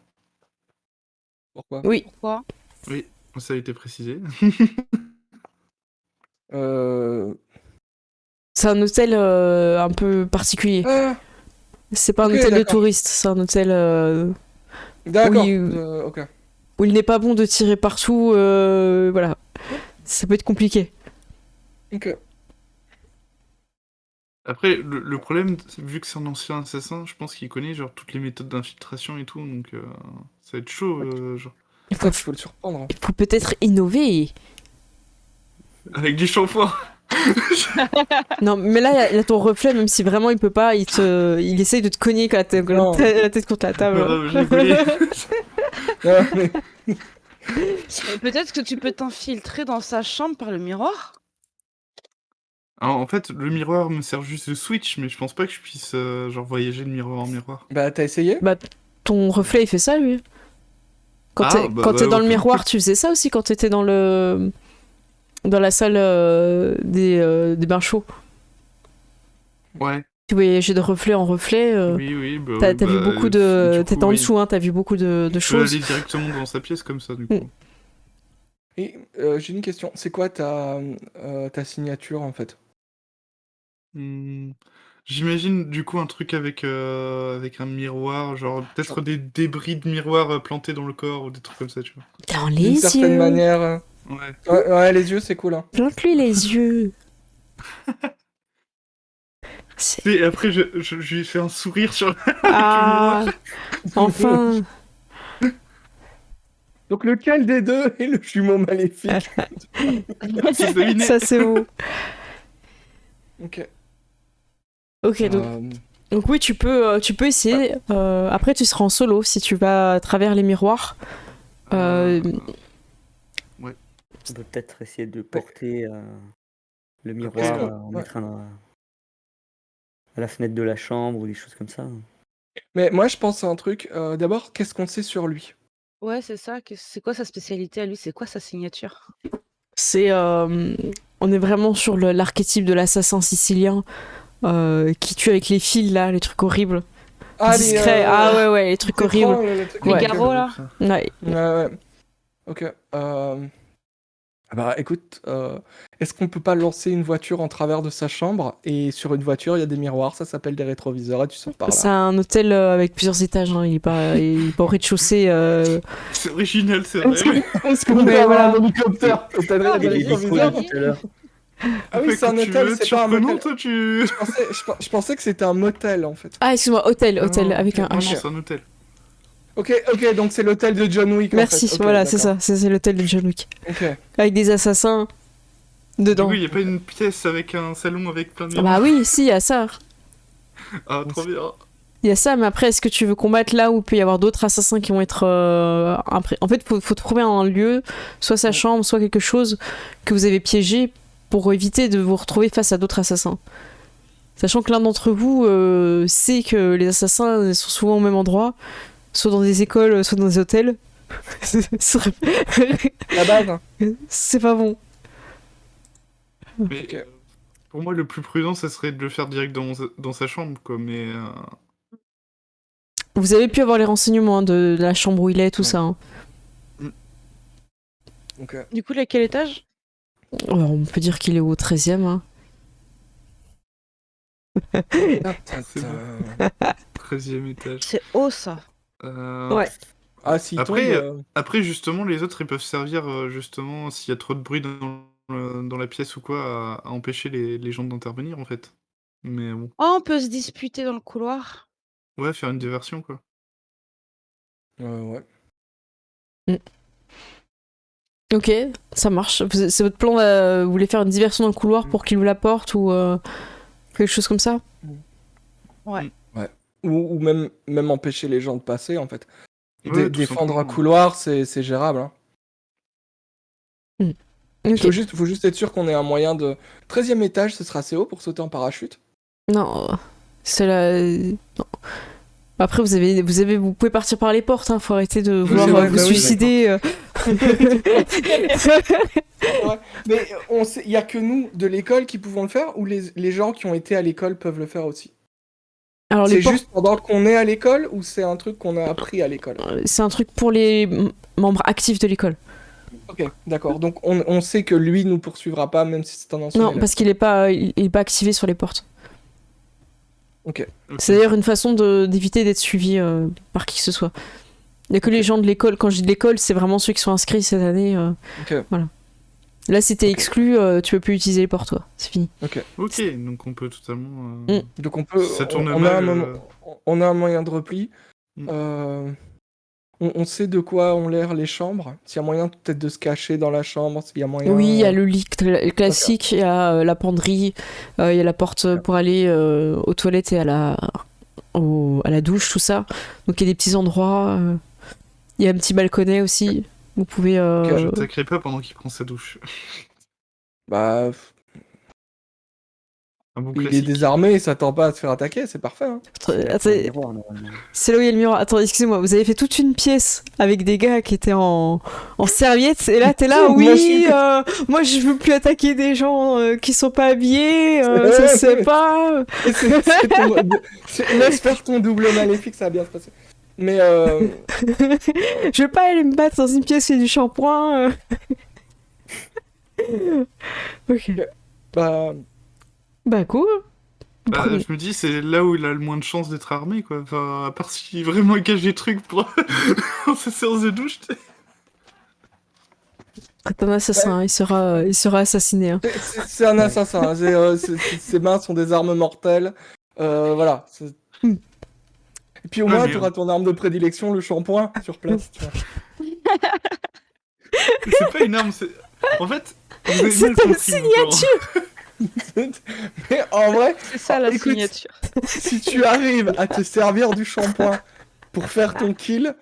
Pourquoi? Oui, Pourquoi? Oui, ça a été précisé. c'est un hôtel un peu particulier. Ah, C'est pas un ok, hôtel de d'accord. touristes, c'est un hôtel d'accord. Oui, Ok. où il n'est pas bon de tirer partout. Voilà, ça peut être compliqué. Ok. Après, le problème, vu que c'est un ancien assassin, je pense qu'il connaît genre toutes les méthodes d'infiltration et tout, donc ça va être chaud, genre. Il C'est ça faut, qu'il faut le surprendre. Hein. il faut peut-être innover. Avec du shampoing. Non, mais là, il y a ton reflet, même si vraiment il peut pas, il essaye de te cogner la tête, Non. la tête contre la table. Voilà, je l'ai volé. Ah, mais- Et peut-être que tu peux t'infiltrer dans sa chambre par le miroir? Alors, en fait, le miroir me sert juste de switch, mais je pense pas que je puisse genre voyager de miroir en miroir. Bah, t'as essayé? Bah, ton reflet, il fait ça, lui. Quand Ah, t'es bah, quand t'es dans le ok. miroir, tu faisais ça aussi quand t'étais dans la salle des bains chauds. Ouais, Tu voyageais de reflet en reflet. oui, bah, T'as oui, vu bah, beaucoup de. du T'étais coup, en oui. dessous, hein, t'as vu beaucoup de Je peux choses. aller directement dans sa pièce comme ça, du Mm. coup. Et j'ai une question. C'est quoi ta signature en fait? Hmm. J'imagine du coup un truc avec un miroir, genre peut-être des débris de miroir plantés dans le corps ou des trucs comme ça, tu vois. Dans D'une les certaine yeux. manière. Ouais. Ouais, les yeux, c'est cool. Hein. Plante-lui les yeux. C'est- Et après, je lui fais un sourire sur Ah, enfin. Donc lequel des deux est le jumeau maléfique? C'est deviné. Ça, c'est beau. Ok. Ok, donc oui, tu peux essayer. Après, tu seras en solo si tu vas à travers les miroirs. On peut peut-être essayer de porter le miroir, en ouais. mettre à la fenêtre de la chambre ou des choses comme ça. Mais moi, je pense à un truc. D'abord, qu'est-ce qu'on sait sur lui? Ouais, c'est ça. C'est quoi sa spécialité à lui? C'est quoi sa signature? C'est, on est vraiment sur l'archétype de l'assassin sicilien qui tue avec les fils là, les trucs horribles, discrets. Ah ouais, les trucs horribles. Les Ouais. garrots, là? Ouais. Ouais. Ok. Bah écoute, est-ce qu'on peut pas lancer une voiture en travers de sa chambre et sur une voiture il y a des miroirs, ça s'appelle des rétroviseurs et tu sors par là. C'est un hôtel avec plusieurs étages. Hein. Il est pas au rez-de-chaussée. C'est original, c'est vrai. Est-ce qu'on peut Mais avoir voilà. un hélicoptère? T'as Ah, des mais Il est rétroviseurs? tout à l'heure. Ah oui, c'est un Quand tu hôtel, veux, c'est pas un surprenant, motel. toi, tu... Je pensais que c'était un motel en fait. Ah, excuse-moi, hôtel Non, avec un non, H. c'est un hôtel. Ok, donc c'est l'hôtel de John Wick. Merci, en fait. Ok, voilà, c'est d'accord. ça. C'est l'hôtel de John Wick Ok. avec des assassins Du dedans. coup, il n'y a pas une pièce avec un salon avec plein de Ah miroirs. bah oui, si, il y a ça. Ah, trop bien. Il y a ça, mais après, est-ce que tu veux combattre là où il peut y avoir d'autres assassins qui vont être... En fait, faut trouver un lieu, soit sa chambre, soit quelque chose que vous avez piégé pour éviter de vous retrouver face à d'autres assassins. Sachant que l'un d'entre vous sait que les assassins sont souvent au même endroit, soit dans des écoles, soit dans des hôtels. La base. Hein. C'est pas bon. Mais Ok. pour moi, le plus prudent, ça serait de le faire direct dans sa chambre, quoi. Mais Vous avez pu avoir les renseignements hein, de la chambre où il est, tout Ouais. ça. Hein. Ok. Du coup, il est à quel étage? Alors, on peut dire qu'il est au 13e. Hein. c'est bon. 13e étage. C'est haut, ça. Ouais. Ah, s'il Après, tombe. Après, justement, les autres, ils peuvent servir, justement, s'il y a trop de bruit dans la pièce ou quoi, à empêcher les gens d'intervenir, en fait. Mais bon. Oh, on peut se disputer dans le couloir. Ouais, faire une diversion, quoi. Ouais. Ok, ça marche. C'est votre plan, vous voulez faire une diversion dans le couloir pour qu'il ouvre la porte ou quelque chose comme ça? Ouais. Ou même empêcher les gens de passer en fait. Ouais, tout Défendre un simplement. couloir, c'est gérable. Hein. Ok. Faut juste être sûr qu'on ait un moyen de. 13e étage, ce sera assez haut pour sauter en parachute. Non, c'est la... Non. Après, vous pouvez partir par les portes, hein. Faut arrêter de vouloir c'est vrai, vous bah oui, suicider. Mais il y a que nous de l'école qui pouvons le faire ou les gens qui ont été à l'école peuvent le faire aussi? Alors les C'est portes, juste pendant qu'on est à l'école ou c'est un truc qu'on a appris à l'école? c'est un truc pour les membres actifs de l'école. Ok, d'accord. Donc on sait que lui nous poursuivra pas, même si c'est un ancien Non, élève. parce qu'il est pas activé sur les portes. Ok. Ok. C'est d'ailleurs une façon d'éviter d'être suivi par qui que ce soit. Il n'y a que les gens de l'école. Quand je dis de l'école, c'est vraiment ceux qui sont inscrits cette année. Ok. Voilà. Là, si t'es exclu, tu peux plus utiliser les portes, toi. C'est fini. Ok, donc on peut totalement. Donc on peut. Si ça tourne on mal, a un moment- on a un moyen de repli. Mm. On sait de quoi ont l'air les chambres. S'il y a moyen peut-être de se cacher dans la chambre, s'il y a moyen. Oui, il y a le lit classique, il y a la penderie, il y a la porte pour aller aux toilettes et à la douche, tout ça. Donc il y a des petits endroits. Il y a un petit balconnet aussi. Vous pouvez. Je ne t'attaquerai pas pendant qu'il prend sa douche. Bah, Un bon il est classique. désarmé, il s'attend pas à se faire attaquer, c'est parfait. Hein. Attendez, Miroir, normalement. c'est là où il y a le miroir. Attendez, excusez-moi, vous avez fait toute une pièce avec des gars qui étaient en serviette, et là t'es là, Moi, oui, moi je veux plus attaquer des gens qui sont pas habillés, ça se sait pas. Laisse faire ton double maléfique, ça va bien se passer. Mais Je veux pas aller me battre dans une pièce où il y a du shampoing. Ok. bah, Cool. Bah, Premier. je me dis, c'est là où il a le moins de chances d'être armé, quoi. Enfin, à part si vraiment il cache des trucs pour sa séance de douche. C'est un assassin, il sera assassiné. Hein. c'est un assassin. Hein. Ses mains sont des armes mortelles. Voilà. Et puis au Ouais, moins, mais- tu auras ton arme de prédilection, le shampoing, sur place. Tu vois. C'est pas une arme, c'est. En fait, vous avez C'est mal ta compris, encore. Mais en vrai, C'est ça la Écoute, signature. si tu arrives à te servir du shampoing pour faire ton kill,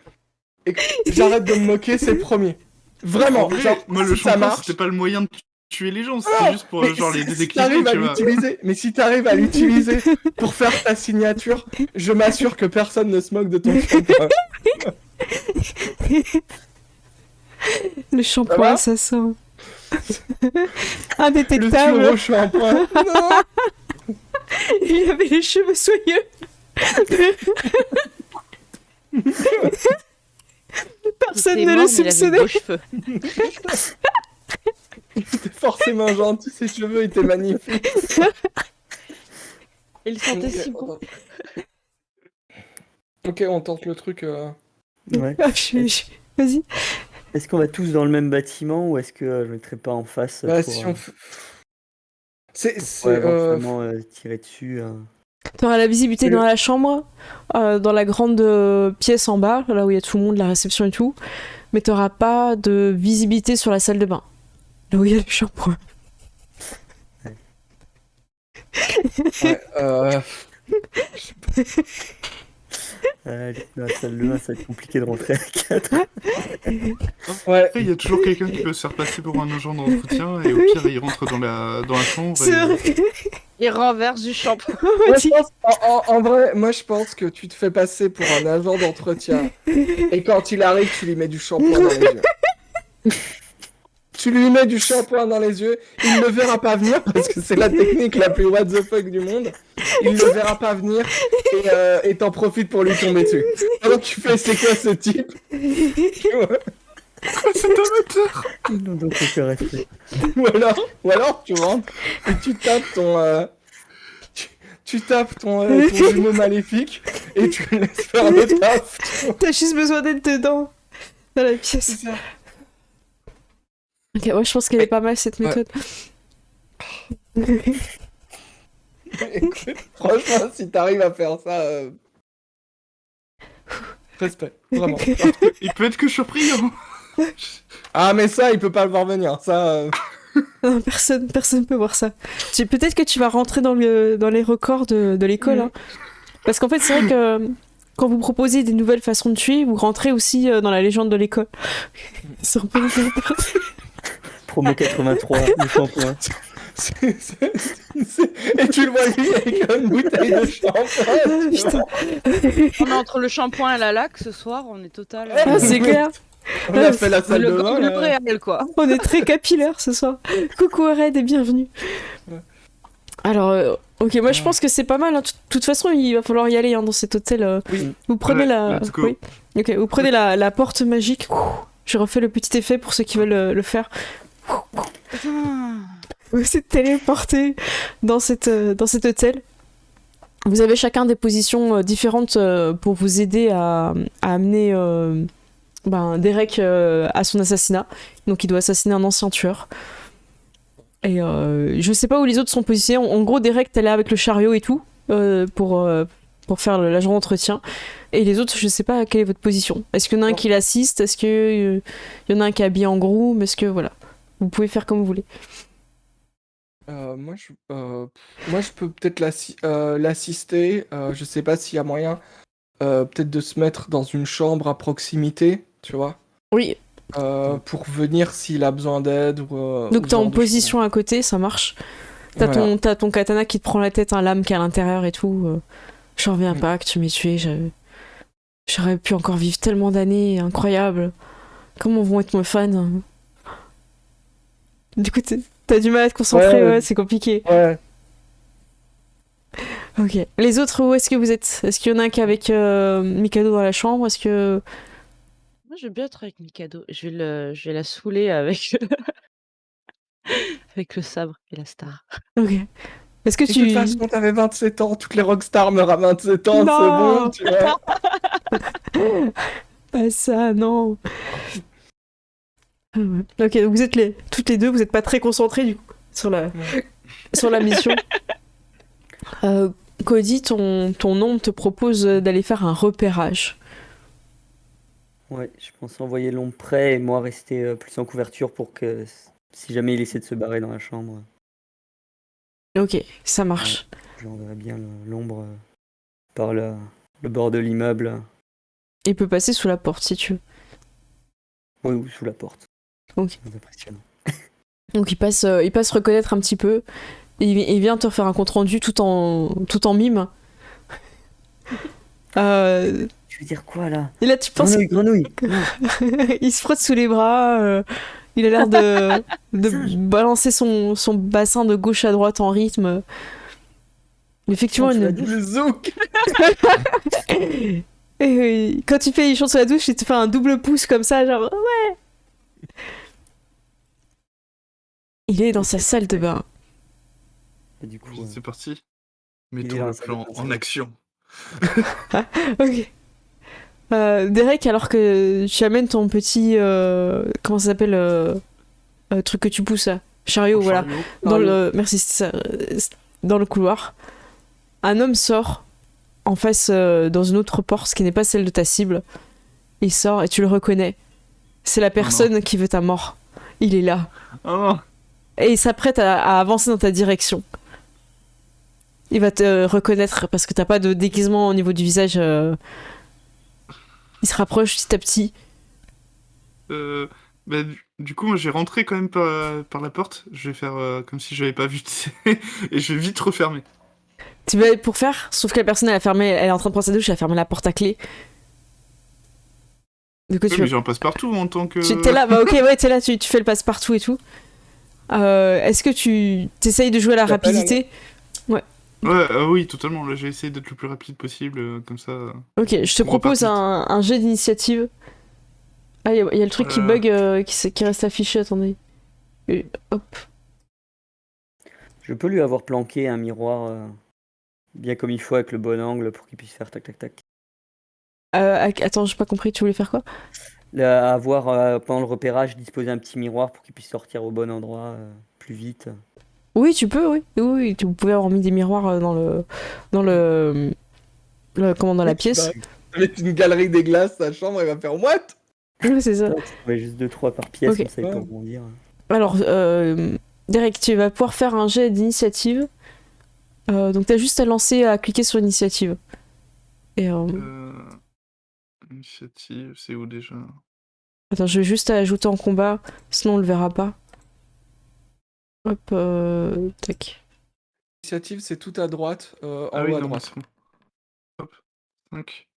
et que j'arrête de me moquer, c'est le premier. Vraiment, En vrai, genre, moi, le si ça shampoing, marche. c'était pas le moyen de tuer les gens, Non, c'était juste pour mais genre les si déséquilibrer, t'arrives à tu vois. l'utiliser, mais si t'arrives à l'utiliser pour faire ta signature, je m'assure que personne ne se moque de ton shampoing. Le Ça shampoing va assassin. Le Indétectable. turbo shampoing. Non. Il avait les cheveux soyeux. Personne Il ne était le mort, mais il avait de soupçonnait. beaux cheveux. Il était forcément gentil, ses cheveux étaient magnifiques. Il sentait si bon. Ok, on tente le truc. Ouais. Ah, Vas-y. Est-ce qu'on va tous dans le même bâtiment ou est-ce que je ne mettrai pas en face Bah, pour, si on C'est. éventuellement tirer dessus T'auras la visibilité Le- dans la chambre, dans la grande pièce en bas, là où il y a tout le monde, la réception et tout. Mais t'auras pas de visibilité sur la salle de bain. Là où il y a le shampoing. Ouais, Allez, dans la salle de bain, ça va être compliqué de rentrer à 4. ouais. Après, il y a toujours quelqu'un qui peut se faire passer pour un agent d'entretien et au pire, il rentre dans la chambre. C'est et- vrai. Il renverse du shampoing. Moi, je pense, en vrai, moi je pense que tu te fais passer pour un agent d'entretien et quand il arrive, tu lui mets du shampoing dans les yeux. Tu lui mets du shampoing dans les yeux, il ne verra pas venir parce que c'est la technique la plus what the fuck du monde. Il ne verra pas venir et t'en profites pour lui tomber dessus. Alors tu fais c'est quoi ce type? Tu vois. C'est amateur. Donc aucun respect. Ou alors tu rentres et tu tapes ton tu tapes ton jumeau maléfique et tu le laisses faire le taf. Tu vois. T'as juste besoin d'être dedans. Dans la pièce. C'est ça. Ok, ouais, je pense qu'elle est pas mal cette Ouais. méthode. Écoute, franchement, si t'arrives à faire ça, respect, vraiment. Il peut être que surpris, hein. Ah, mais ça, il peut pas le voir venir, ça. Non, personne peut voir ça. Peut-être que tu vas rentrer dans les records de l'école. Hein. Parce qu'en fait, c'est vrai que quand vous proposez des nouvelles façons de tuer, vous rentrez aussi dans la légende de l'école. C'est un peu Promo 83, le shampoing. Et tu le vois lui avec une bouteille de shampoing. Ah, putain. On est entre le shampoing et la laque ce soir, on est total. Ah, c'est clair. On a fait la salle de Le bain. le là. réel, quoi. On est très capillaire ce soir. Coucou Red et bienvenue. Alors, ok, moi je pense que c'est pas mal. Hein. De toute façon, il va falloir y aller hein, dans cet hôtel. Oui. Vous prenez Ouais, la. let's go. Oui. Ok, vous prenez la porte magique. Je refais le petit effet pour ceux qui veulent le faire. Putain. Vous êtes téléporté dans cet hôtel. Vous avez chacun des positions différentes pour vous aider à amener Derek à son assassinat. Donc il doit assassiner un ancien tueur. Et je sais pas où les autres sont positionnés. En gros, Derek, t'es là avec le chariot et tout pour faire l'agent d'entretien. Et les autres, je sais pas quelle est votre position. Est-ce qu'il y en a un qui l'assiste? Est-ce qu'il y en a un qui est habillé en groom? Est-ce que voilà, vous pouvez faire comme vous voulez. Moi, je peux peut-être l'assister. Je sais pas s'il y a moyen peut-être de se mettre dans une chambre à proximité, tu vois, Oui. pour venir s'il a besoin d'aide ou Donc ou t'es ce en genre de position à côté, ça marche. T'as Voilà. t'as ton katana qui te prend la tête, un lame qui est à l'intérieur et tout. J'en reviens Mm. pas que tu m'aies tué. J'aurais pu encore vivre tellement d'années, incroyable. Comment vont être mes fans? Du coup, t'as du mal à te concentrer, ouais, c'est compliqué. choses. Ouais. Ok. Les autres, où est-ce que vous êtes? Est-ce qu'il y en a un qui est avec Mikado dans la chambre? Est-ce que... Moi, je veux bien être avec Mikado. Je vais la saouler avec, avec le sabre et la star. Ok. Est-ce que Et de toute façon, t'avais 27 ans, toutes les rockstars meurent à 27 ans, Non. c'est bon, tu vois. Pas ça, non. Ah ouais. Ok, donc vous êtes toutes les deux, vous êtes pas très concentrés du coup sur la mission. Cody, ton ombre te propose d'aller faire un repérage. Ouais, je pense envoyer l'ombre près et moi rester plus en couverture pour que si jamais il essaie de se barrer dans la chambre, Ok, ça marche. j'enverrai bien l'ombre par le bord de l'immeuble. Il peut passer sous la porte si tu veux. Oui, ou sous la porte. Ok. C'est impressionnant. Donc il passe reconnaître un petit peu. Et il vient te faire un compte rendu tout en mime. Tu veux dire quoi là? Et là tu penses Grenouille. il se frotte sous les bras. Il a l'air de balancer son bassin de gauche à droite en rythme. Effectivement, Tu l'as une... dit. Le zouk. Et quand il chante sur la douche, il te fait un double pouce comme ça, genre ouais. Il est dans sa salle de bain. Et du coup, C'est parti. Il est Mettons dans le la salle de plan bain, en c'est action. Ok. Derek, alors que tu amènes ton petit comment ça s'appelle truc que tu pousses là, chariot, voilà. Merci, c'est ça, dans le couloir, un homme sort en face dans une autre porte qui n'est pas celle de ta cible. Il sort et tu le reconnais. C'est la personne qui veut ta mort. Il est là. Oh, Et il s'apprête à avancer dans ta direction. Il va te reconnaître parce que t'as pas de déguisement au niveau du visage. Il se rapproche petit à petit. du coup, moi, j'ai rentré quand même par la porte. Je vais faire comme si je l'avais pas vu, tu sais, et je vais vite refermer. Tu vas pour faire, sauf que la personne elle est en train de prendre sa douche, elle a fermé la porte à clé. Du coup, Ouais, mais j'en passe partout en tant que... t'es là, bah ok, ouais, t'es là, tu fais le passe-partout et tout. Est-ce que tu t'essayes de jouer à la rapidité? Ouais, oui, totalement. Là, j'ai essayé d'être le plus rapide possible, comme ça. Ok, je te On repart propose vite. un jet d'initiative. Ah, il y a le truc qui bug, qui reste affiché, attendez. Hop. je peux lui avoir planqué un miroir bien comme il faut avec le bon angle pour qu'il puisse faire tac tac tac. Attends, j'ai pas compris, tu voulais faire quoi? Avoir pendant le repérage disposer un petit miroir pour qu'il puisse sortir au bon endroit plus vite. Oui, tu peux, oui. Oui, vous pouvez avoir mis des miroirs dans la pièce. Ça va être une galerie des glaces, sa chambre, elle va faire what? Oui, c'est ça. Ouais, juste 2-3 par pièce, Ok. comme ça il peut Ouais. rebondir. Alors, Derek, tu vas pouvoir faire un jet d'initiative. Donc, t'as juste à cliquer sur initiative. Et, Initiative, c'est où déjà? attends, je vais juste ajouter en combat, sinon on le verra pas. Hop, tac. L'initiative, c'est tout à droite, en Ah haut oui, à non, mais droite. c'est bon. Hop, 5.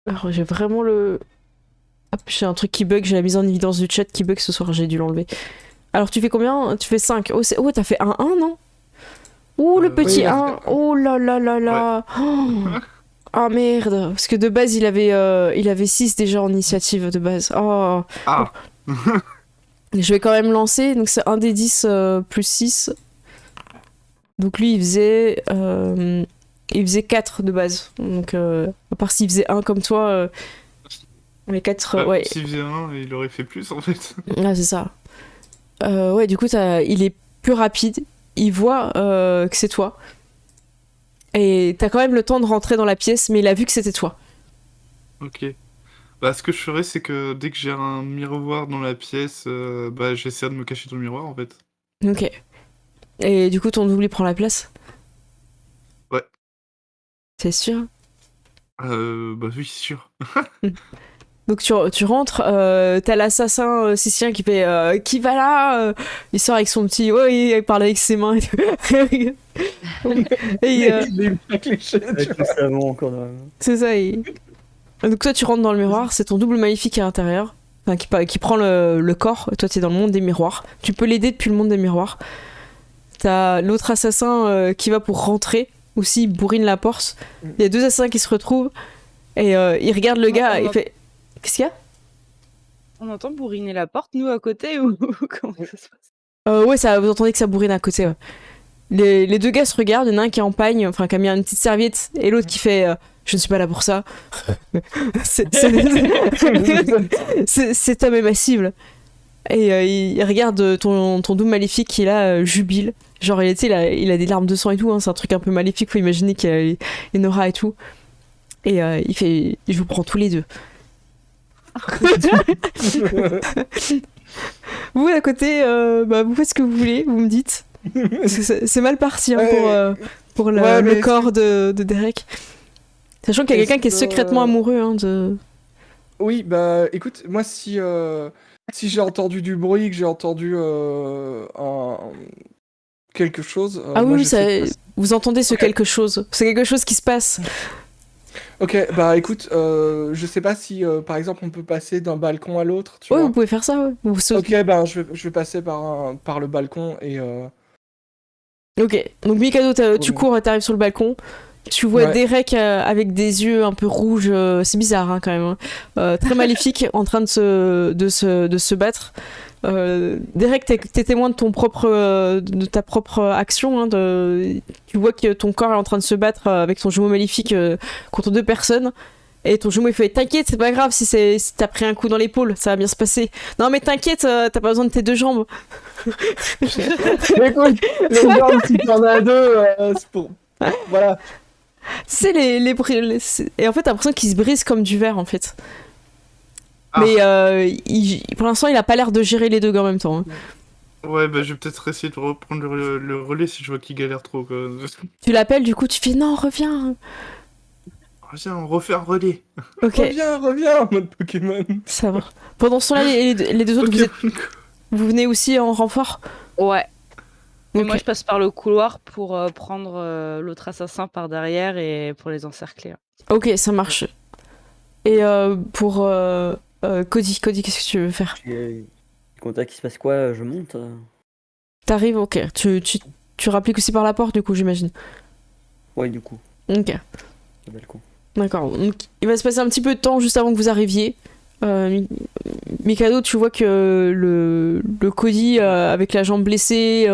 Alors, j'ai vraiment le... Hop, j'ai un truc qui bug, j'ai la mise en évidence du chat qui bug ce soir, j'ai dû l'enlever. Alors, tu fais combien? Tu fais 5. Oh, t'as fait un 1, non? Ouh, le petit oui, 1. Oh là là là là. Oh. Ah merde. Parce que de base, il avait 6 déjà en initiative de base. Oh. Ah. Je vais quand même lancer. Donc c'est 1 des 10 plus 6. Donc lui, il faisait 4 de base. Donc à part s'il faisait 1 comme toi, les 4... ouais. S'il faisait 1, il aurait fait plus en fait. Ah, c'est ça. Ouais, du coup, il est plus rapide. Il voit que c'est toi. Et t'as quand même le temps de rentrer dans la pièce, mais il a vu que c'était toi. Ok. Bah, ce que je ferais, c'est que dès que j'ai un miroir dans la pièce, bah, j'essaie de me cacher dans le miroir en fait. Ok. Et du coup, ton double, il prend la place? Ouais. C'est sûr? Bah oui, c'est sûr. Donc tu rentres, t'as l'assassin sicilien qui fait qui va là il sort avec son petit... Ouais, il parle avec ses mains et tout. Et, Il est avec les chaînes, tu Avec le vois. savon encore dans la main. c'est ça. Donc toi, tu rentres dans le miroir, c'est ton double maléfique à l'intérieur, enfin, qui prend le corps, et toi, t'es dans le monde des miroirs. Tu peux l'aider depuis le monde des miroirs. T'as l'autre assassin qui va pour rentrer, aussi, il bourrine la porte. Il y a 2 assassins qui se retrouvent, et il regarde le gars, et il fait... Qu'est-ce qu'il y a? On entend bourriner la porte, nous, à côté, ou comment ça se passe? Ouais, ça, vous entendez que ça bourrine à côté, ouais. Les 2 gars se regardent, il y en a un qui empagne, enfin qui a mis une petite serviette, et l'autre qui fait je ne suis pas là pour ça. Cet homme est ma cible. Et il regarde ton double maléfique qui là jubile. Genre il a des larmes de sang et tout, hein, c'est un truc un peu maléfique, faut imaginer qu'il a une aura et tout. Et il fait je vous prends tous les 2. Vous à côté, vous faites ce que vous voulez, vous me dites. Parce que c'est mal parti hein, pour le corps de Derek. Sachant qu'il y a quelqu'un qui est secrètement amoureux de... Oui, bah écoute, moi si j'ai entendu du bruit, que j'ai entendu quelque chose. Ah moi, oui, je sais pas. vous entendez ce quelque chose. C'est quelque chose qui se passe. Ok, bah écoute, je sais pas si par exemple on peut passer d'un balcon à l'autre, tu Oui, vois. vous pouvez faire ça, ouais. Vous sautez. Ok, ben je vais passer par le balcon et Ok, donc Mikado, tu cours, t'arrives sur le balcon. Tu vois Ouais. Derek avec des yeux un peu rouges, c'est bizarre hein, quand même, hein. Très maléfique, en train de se battre. Derek, t'es témoin de ta propre action. Hein, tu vois que ton corps est en train de se battre avec ton jumeau maléfique contre 2 personnes. Et ton jumeau il fait t'inquiète, c'est pas grave si t'as pris un coup dans l'épaule, ça va bien se passer. Non mais t'inquiète, t'as pas besoin de tes 2 jambes. écoute, les jambes, si t'en as 2, c'est pour. Voilà. C'est et en fait t'as l'impression qu'il se brise comme du verre en fait. Ah. Mais pour l'instant il a pas l'air de gérer les 2 en même temps. Hein. Ouais, bah je vais peut-être essayer de reprendre le relais si je vois qu'il galère trop, quoi. Tu l'appelles du coup, tu fais non reviens. Viens, on refait un relais. Ok, Reviens en mode Pokémon. ça va. Pendant ce temps-là les 2 autres vous venez aussi en renfort. Ouais. Et Ok. moi, je passe par le couloir pour prendre l'autre assassin par derrière et pour les encercler. Ok, ça marche. Et pour Cody, qu'est-ce que tu veux faire? J'ai contact, il se passe quoi? Je monte. T'arrives, ok. Tu rappliques aussi par la porte du coup j'imagine. Ouais, du coup, Ok. le balcon. D'accord. Donc, il va se passer un petit peu de temps juste avant que vous arriviez. Mikado, tu vois que le Cody avec la jambe blessée,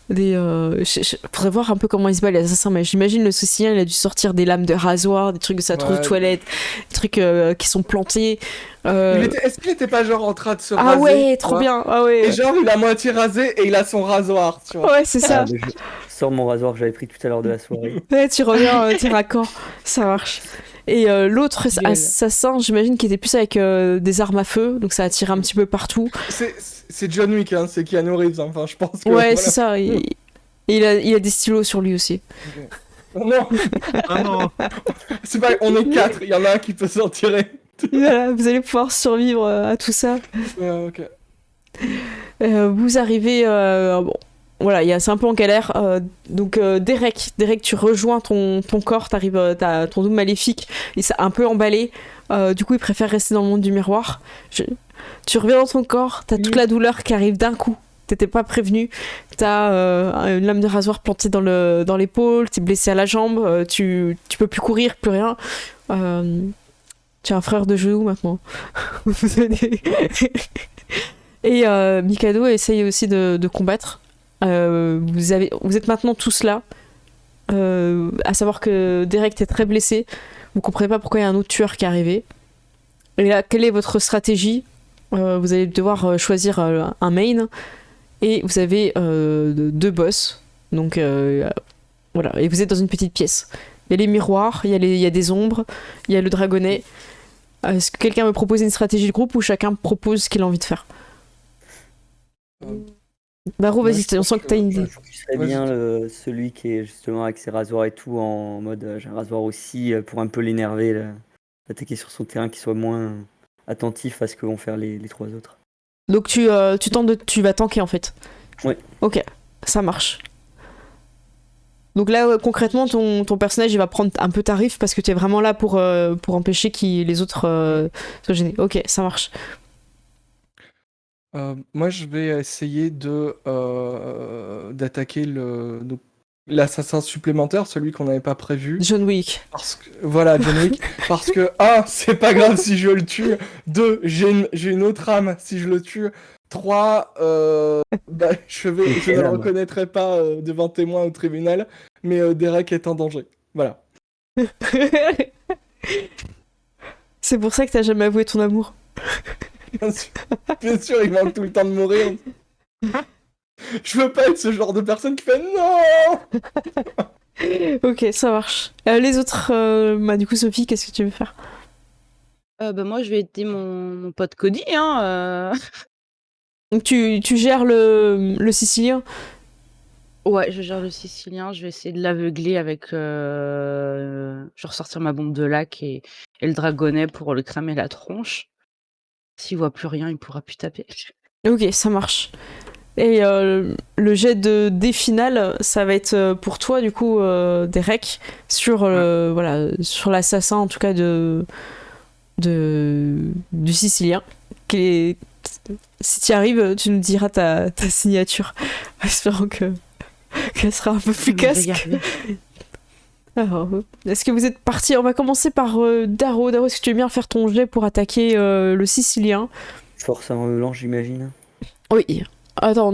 faudrait voir un peu comment il se bat les assassins, mais j'imagine le Sicilien il a dû sortir des lames de rasoir, des trucs de sa trousse de toilette, des trucs qui sont plantés. Est-ce qu'il était pas genre en train de se Ah raser, ouais, tu trop vois bien. Ah ouais. Et genre il a moitié rasé et il a son rasoir, tu vois. Ouais, c'est ça. Ah, mais je sors mon rasoir que j'avais pris tout à l'heure de la soirée. Ouais, tu reviens, t'es raccord, ça marche. Et l'autre Gueule. assassin, j'imagine qu'il était plus avec des armes à feu, donc ça a tiré un petit peu partout. C'est John Wick, hein, c'est Keanu Reeves, hein, enfin je pense que. Ouais, voilà. c'est ça. Et il a des stylos sur lui aussi. Oh non, Ah non. c'est pas, on est 4, il y en a un qui peut s'en tirer. Et voilà, vous allez pouvoir survivre à tout ça. Ok. Vous arrivez, bon, voilà, c'est un peu en galère. Donc Derek, tu rejoins ton corps, t'as ton double maléfique, il s'est un peu emballé. Du coup, il préfère rester dans le monde du miroir. Tu reviens dans ton corps, t'as toute la douleur qui arrive d'un coup. t'étais pas prévenu. T'as une lame de rasoir plantée dans l'épaule, t'es blessé à la jambe, tu peux plus courir, plus rien. Tu as un frère de genou maintenant. Et Mikado essaye aussi de combattre. Vous êtes maintenant tous là. À savoir que Derek est très blessé. Vous comprenez pas pourquoi il y a un autre tueur qui est arrivé. Et là, quelle est votre stratégie? Vous allez devoir choisir un main. Et vous avez 2 boss. Donc voilà. Et vous êtes dans une petite pièce. Il y a les miroirs, il y a des ombres, il y a le dragonnet. Est-ce que quelqu'un veut proposer une stratégie de groupe ou chacun propose ce qu'il a envie de faire? Baro, Moi, vas-y, je on pense sent que t'as une Je idée. trouve qu'il serait Vas-y. bien celui qui est justement avec ses rasoirs et tout en mode j'ai un rasoir aussi pour un peu l'énerver, l'attaquer sur son terrain, qu'il soit moins attentif à ce que vont faire les 3 autres. Donc tu tu vas tanker en fait. Ouais. Ok, ça marche. Donc là, concrètement, ton personnage, il va prendre un peu tarif parce que tu es vraiment là pour empêcher les autres soient gênés. Ok, ça marche. Moi, je vais essayer d'attaquer donc, l'assassin supplémentaire, celui qu'on n'avait pas prévu. John Wick. Parce que, voilà, John Wick. Parce que, 1, c'est pas grave si je le tue. 2, j'ai une autre âme si je le tue. 3, je ne le reconnaîtrai pas devant témoin au tribunal, mais Derek est en danger. Voilà. C'est pour ça que t'as jamais avoué ton amour. Bien sûr, il manque tout le temps de mourir. Je veux pas être ce genre de personne qui fait non. Ok, ça marche. Les autres, du coup, Sophie, qu'est-ce que tu veux faire? Moi, je vais aider mon pote Cody. Hein, Donc tu gères le Sicilien. Ouais, je gère le Sicilien. Je vais essayer de l'aveugler avec. Je vais ressortir ma bombe de lac et le dragonnet pour le cramer la tronche. S'il voit plus rien, il pourra plus taper. Ok, ça marche. Et le jet de dé final, ça va être pour toi, du coup, Derek, sur voilà, sur l'assassin, en tout cas, du Sicilien. Si tu y arrives, tu nous diras ta signature. Espérons qu'elle sera un peu Je vais efficace. y arriver. Alors, est-ce que vous êtes partis? On va commencer par Daro. Daro, est-ce que tu veux bien faire ton jet pour attaquer le Sicilien? Force à blanche, j'imagine. Oui. Attends.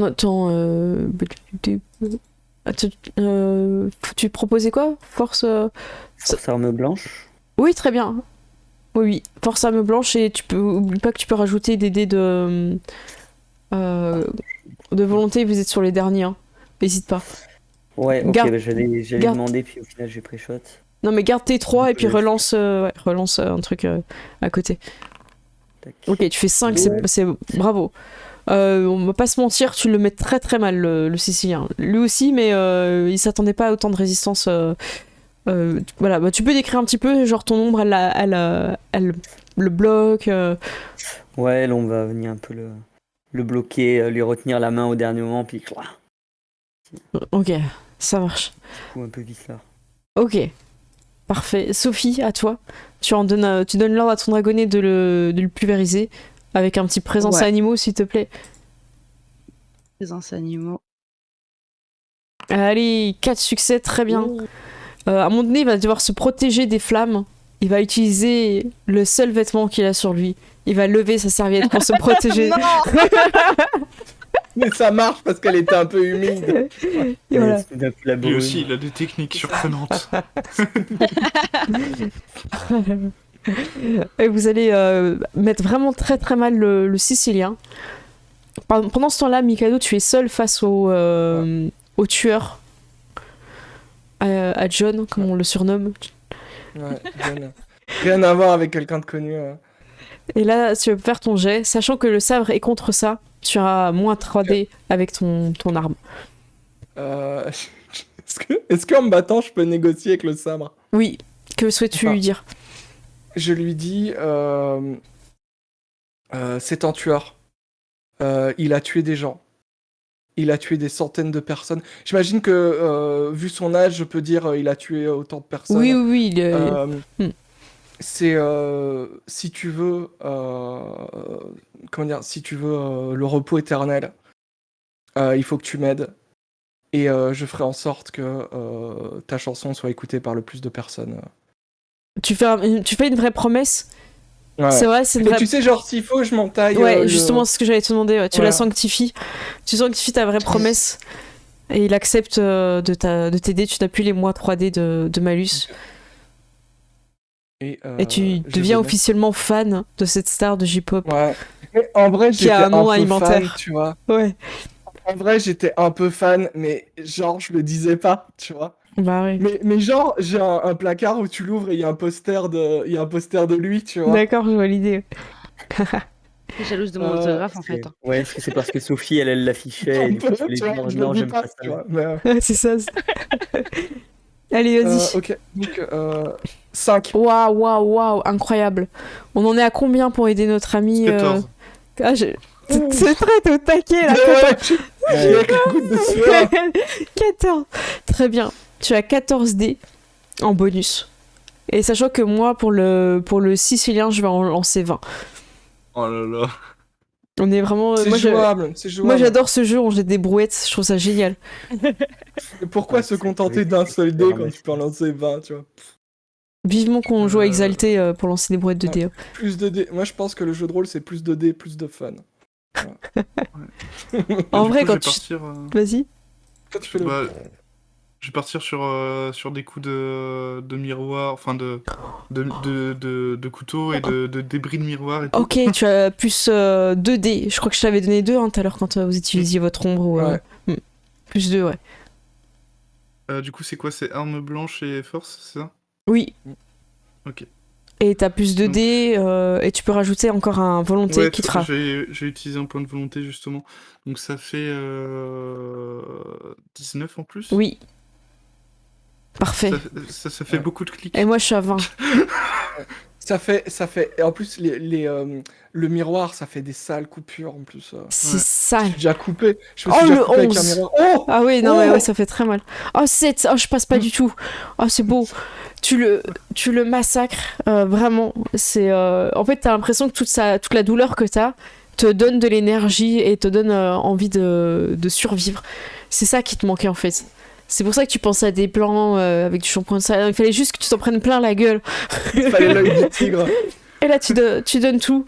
Tu proposais quoi? Force. Force arme blanche. Oui, très bien. Oui. Force arme blanche et oublie pas que tu peux rajouter des dés de volonté. Vous êtes sur les derniers. Hein. N'hésite pas. Ouais, ok, Garde- j'allais garde- demander, puis au final j'ai pré-shot. Non mais garde tes 3 et puis Ouais. relance un truc à côté. Tac. Ok, tu fais 5, Ouais. c'est bravo. On va pas se mentir, tu le mets très très mal le Sicilien. Lui aussi, mais il s'attendait pas à autant de résistance. Voilà, bah, tu peux décrire un petit peu, genre ton ombre, elle le bloque. Ouais, là on va venir un peu le bloquer, lui retenir la main au dernier moment, puis Ok, ça marche. coup un peu vicelard. Ok, parfait. Sophie, à toi. Tu donnes l'ordre à ton dragonnet de le pulvériser avec un petit présence Ouais. animaux, s'il te plaît. Présence animaux. Allez, 4 succès, très bien. À un moment donné, il va devoir se protéger des flammes. Il va utiliser le seul vêtement qu'il a sur lui. Il va lever sa serviette pour se protéger. Non. Mais ça marche parce qu'elle était un peu humide. Et voilà. C'est d'un coup la Lui brume. aussi, il a des techniques surprenantes. Et vous allez mettre vraiment très très mal le Sicilien. Pendant ce temps-là, Mikado, tu es seul face au tueur. À John, comme on le surnomme. Ouais, rien à voir avec quelqu'un de connu. Et là, tu vas faire ton jet, sachant que le sabre est contre ça. Tu as moins 3D avec ton arme. Est-ce qu'en me battant, je peux négocier avec le sabre? Oui, que souhaites-tu Enfin, lui dire? Je lui dis c'est un tueur. Il a tué des gens. Il a tué des centaines de personnes. J'imagine que, vu son âge, je peux dire il a tué autant de personnes. Oui, oui, oui. C'est si tu veux comment dire, si tu veux le repos éternel, il faut que tu m'aides. Et je ferai en sorte que ta chanson soit écoutée par le plus de personnes. Tu fais une vraie promesse. Ouais. C'est vrai, c'est une Et vraie. tu sais, genre, s'il faut, je m'entaille. Ouais, justement, c'est ce que j'allais te demander. Ouais. Tu la Voilà. sanctifies. Tu sanctifies ta vraie promesse. Et il accepte de t'aider. Tu n'as plus les mois 3D de malus. Et Tu je deviens vais mettre- officiellement fan de cette star de J-pop. Ouais. Mais en vrai, Qui j'étais a un nom peu alimentaire. fan, tu vois. Ouais. En vrai, j'étais un peu fan, mais genre, je le disais pas, tu vois. Bah ouais. Mais genre, j'ai un placard où tu l'ouvres et il y a un poster de lui, tu vois. D'accord, je vois l'idée. T'es jalouse de mon autographe en fait. Ouais, est-ce que c'est parce que Sophie, elle l'affichait et Un du coup, peu, tu voulais tu vois, dire je le non, dis j'aime pas, pas ça. tu vois. Mais, C'est ça. Allez, vas-y. ok, donc 5. Waouh, waouh, waouh, incroyable. On en est à combien pour aider notre ami 14. Ah, c'est très au taquet là. J'ai avec la goutte de sueur. 14. Très bien. Tu as 14 dés en bonus. Et sachant que moi, pour le sicilien, je vais en lancer 20. Oh là là. On est vraiment. C'est jouable, c'est jouable. Moi, j'adore ce jeu, on jette des brouettes, je trouve ça génial. Et pourquoi Ouais, se c'est contenter vrai, d'un c'est seul dé super quand tu peux en lancer 20, tu vois. Vivement qu'on joue à Exalté pour lancer des brouettes de dés. Plus de dés. Moi, je pense que le jeu de rôle, c'est plus de dés, plus de fun. En Du vrai, coup, quand je vais tu. partir, Vas-y. Quand tu fais le... bah, je vais partir sur des coups de miroir, enfin de couteau et de débris de miroir et tout. Ok, tu as plus 2 dés. Je crois que je t'avais donné 2 tout à l'heure quand vous utilisiez votre ombre. Ou, Ouais. Plus 2, ouais. Du coup, c'est quoi? C'est arme blanche et force, c'est ça? Oui. Ok. Et t'as plus 2 Donc- dés et tu peux rajouter encore un volonté Ouais, qui te fera. j'ai utilisé un point de volonté justement. Donc ça fait 19 en plus. Oui. Parfait. Ça fait beaucoup de clics. Et moi, je suis à 20. Ça fait... Et en plus, le miroir, ça fait des sales coupures, en plus. C'est Ouais. sale. J'ai déjà coupé. Je me Oh, suis déjà le coupé avec un 11. miroir. Oh Ah oui, non, mais Oh ouais, ça fait très mal. Oh, 7. Oh, je passe pas du tout. Oh, c'est beau. Tu le massacres, vraiment. C'est, en fait, t'as l'impression que toute la douleur que t'as te donne de l'énergie et te donne envie de survivre. C'est ça qui te manquait, en fait. C'est pour ça que tu pensais à des plans avec du shampoing de salade. Il fallait juste que tu t'en prennes plein la gueule. Il fallait l'œil du tigre. Et là, tu donnes tout.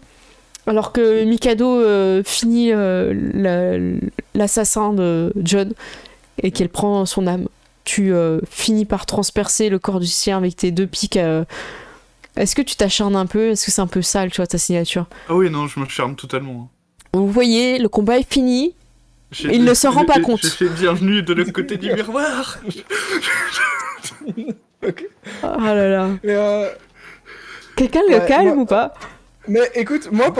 Alors que Mikado finit l'assassin de John et qu'elle prend son âme. Tu finis par transpercer le corps du sien avec tes 2 pics. Est-ce que tu t'acharnes un peu? Est-ce que c'est un peu sale, tu vois, ta signature? Ah oui, non, je me charme totalement. Vous voyez, le combat est fini. Il ne s'en rend pas compte. J'ai fait bienvenue de l'autre côté du miroir. Ok. Ah là là. Mais, Quelqu'un le Ouais, calme moi- ou pas? mais écoute, moi,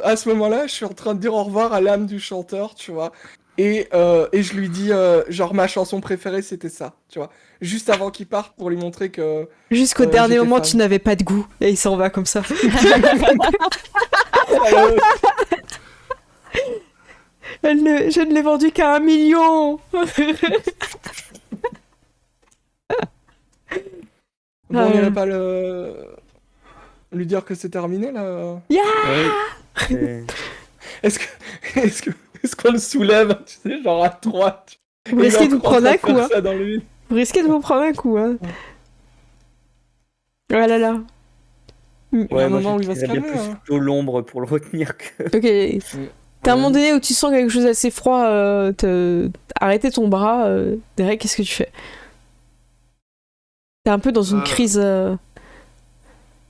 à ce moment-là, je suis en train de dire au revoir à l'âme du chanteur, tu vois. Et je lui dis, genre, ma chanson préférée, c'était ça, tu vois. Juste avant qu'il parte pour lui montrer que... Jusqu'au dernier j'étais moment, fan. tu n'avais pas de goût. Et il s'en va comme ça. Je ne l'ai vendu qu'à 1 million. Bon, on irait pas lui dire que c'est terminé, là? Ouais. Est-ce qu'on le soulève, tu sais, genre à 3? Vous risquez de vous prendre un coup, hein. Ça dans le vide. Vous risquez de vous prendre un coup, hein. Oh là là. Il y a Ouais, un moi moment où il va se j'utiliserais bien calmer, plus hein. plutôt l'ombre pour le retenir que. Ok. T'as un moment donné où tu sens quelque chose d'assez froid arrêter ton bras. Derek, qu'est-ce que tu fais? T'es un peu dans une crise.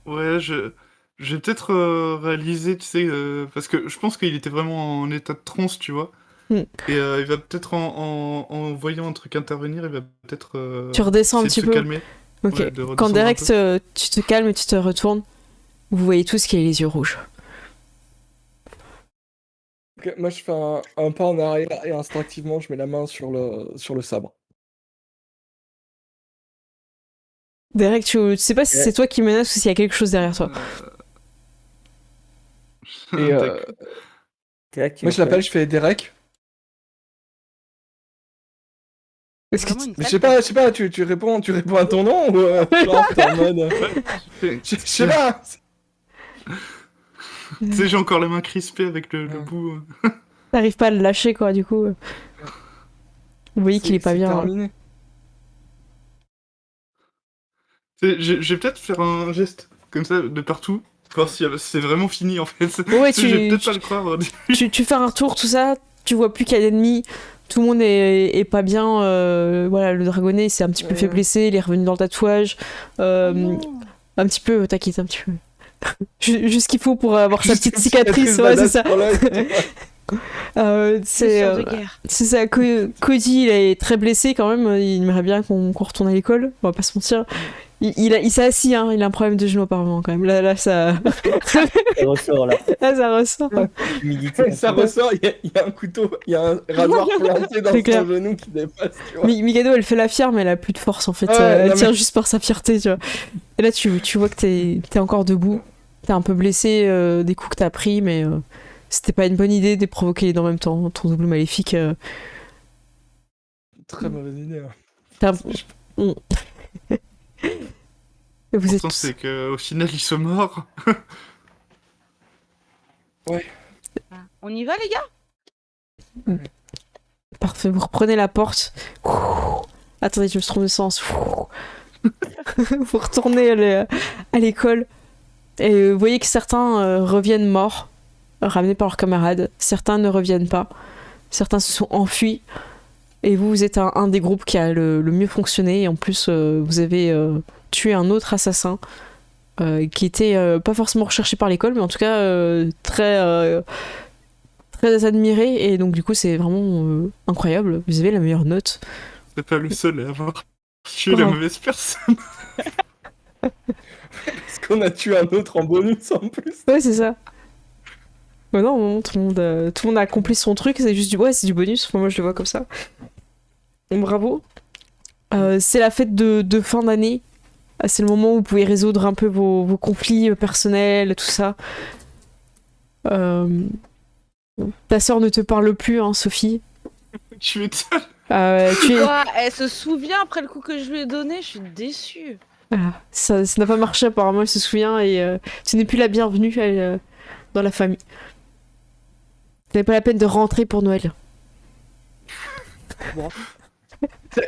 Ouais, je vais peut-être réaliser, tu sais, parce que je pense qu'il était vraiment en état de transe, tu vois. Mm. Et il va peut-être en voyant un truc intervenir, il va peut-être Tu redescends un essayer petit de se peu. calmer. Ok. Ouais, de redescendre Quand un Derek, peu. tu te calmes et tu te retournes, vous voyez tous qu'il a les yeux rouges. Ok, moi, je fais un pas en arrière et instinctivement, je mets la main sur le sabre. Derek, tu sais pas si c'est toi qui menace ou s'il y a quelque chose derrière toi. Et D'accord. Derek, tu moi, veux je l'appelle, je fais Derek. Est-ce que Vraiment une Mais salle, je sais pas, tu réponds à ton nom ou genre t'es en mode. Je sais pas. Tu sais, j'ai encore la main crispée avec le bout. t'arrives pas à le lâcher, quoi, du coup. Vous voyez qu'il est pas c'est bien. terminé. Je vais peut-être faire un geste comme ça de partout, voir si c'est vraiment fini en fait. Ouais, Je vais peut-être pas le croire au début. tu fais un retour, tout ça, tu vois plus qu'il y a d'ennemis, tout le monde est pas bien. Voilà, le dragonnet s'est un petit peu fait blesser, il est revenu dans le tatouage. Un petit peu, t'inquiète, un petit peu. Juste ce qu'il faut pour avoir sa petite cicatrice, ouais, c'est ça. C'est ça. Cody, il est très blessé quand même. Il aimerait bien qu'on retourne à l'école. On va pas se mentir. Il s'est assis, hein. Il a un problème de genou apparemment quand même. Là, ça. Ça ressort là. Là, ça ressort. Humidité. Ça ressort, il y a un couteau, il y a un rasoir planté dans C'est son clair. genou qui dépasse, tu vois. Mikado, elle fait la fière, mais elle a plus de force en fait. Ouais, Elle non, tient mais- juste par sa fierté, tu vois. Et là, tu vois que t'es encore debout. T'es un peu blessé des coups que t'as pris, mais c'était pas une bonne idée de provoquer les deux en même temps. Ton double maléfique. Très mauvaise idée. Hein. t'as- Mm. Et vous êtes L'important, c'est qu'au final, ils sont morts. On y va, les gars? parfait. Vous reprenez la porte. Attendez, je me trompe de sens. Vous retournez à l'école. Et vous voyez que certains reviennent morts, ramenés par leurs camarades. Certains ne reviennent pas. Certains se sont enfuis. Et vous êtes un des groupes qui a le mieux fonctionné. Et en plus, vous avez tué un autre assassin qui était pas forcément recherché par l'école, mais en tout cas très admiré. Et donc, du coup, c'est vraiment incroyable. Vous avez la meilleure note. C'est pas le seul à avoir tué la mauvaise personne. Parce qu'on a tué un autre en bonus en plus. Ouais, c'est ça. Ouais, non, tout le monde a accompli son truc, c'est juste c'est du bonus. Enfin, moi, je le vois comme ça. Donc, bravo. C'est la fête de fin d'année. C'est le moment où vous pouvez résoudre un peu vos conflits personnels, tout ça. Ta sœur ne te parle plus, hein, Sophie. Tu m'étonnes. Tu es... Ouah, elle se souvient après le coup que je lui ai donné, je suis déçue. Voilà. Ça n'a pas marché apparemment, elle se souvient et tu n'es plus la bienvenue dans la famille. Ce n'est pas la peine de rentrer pour Noël.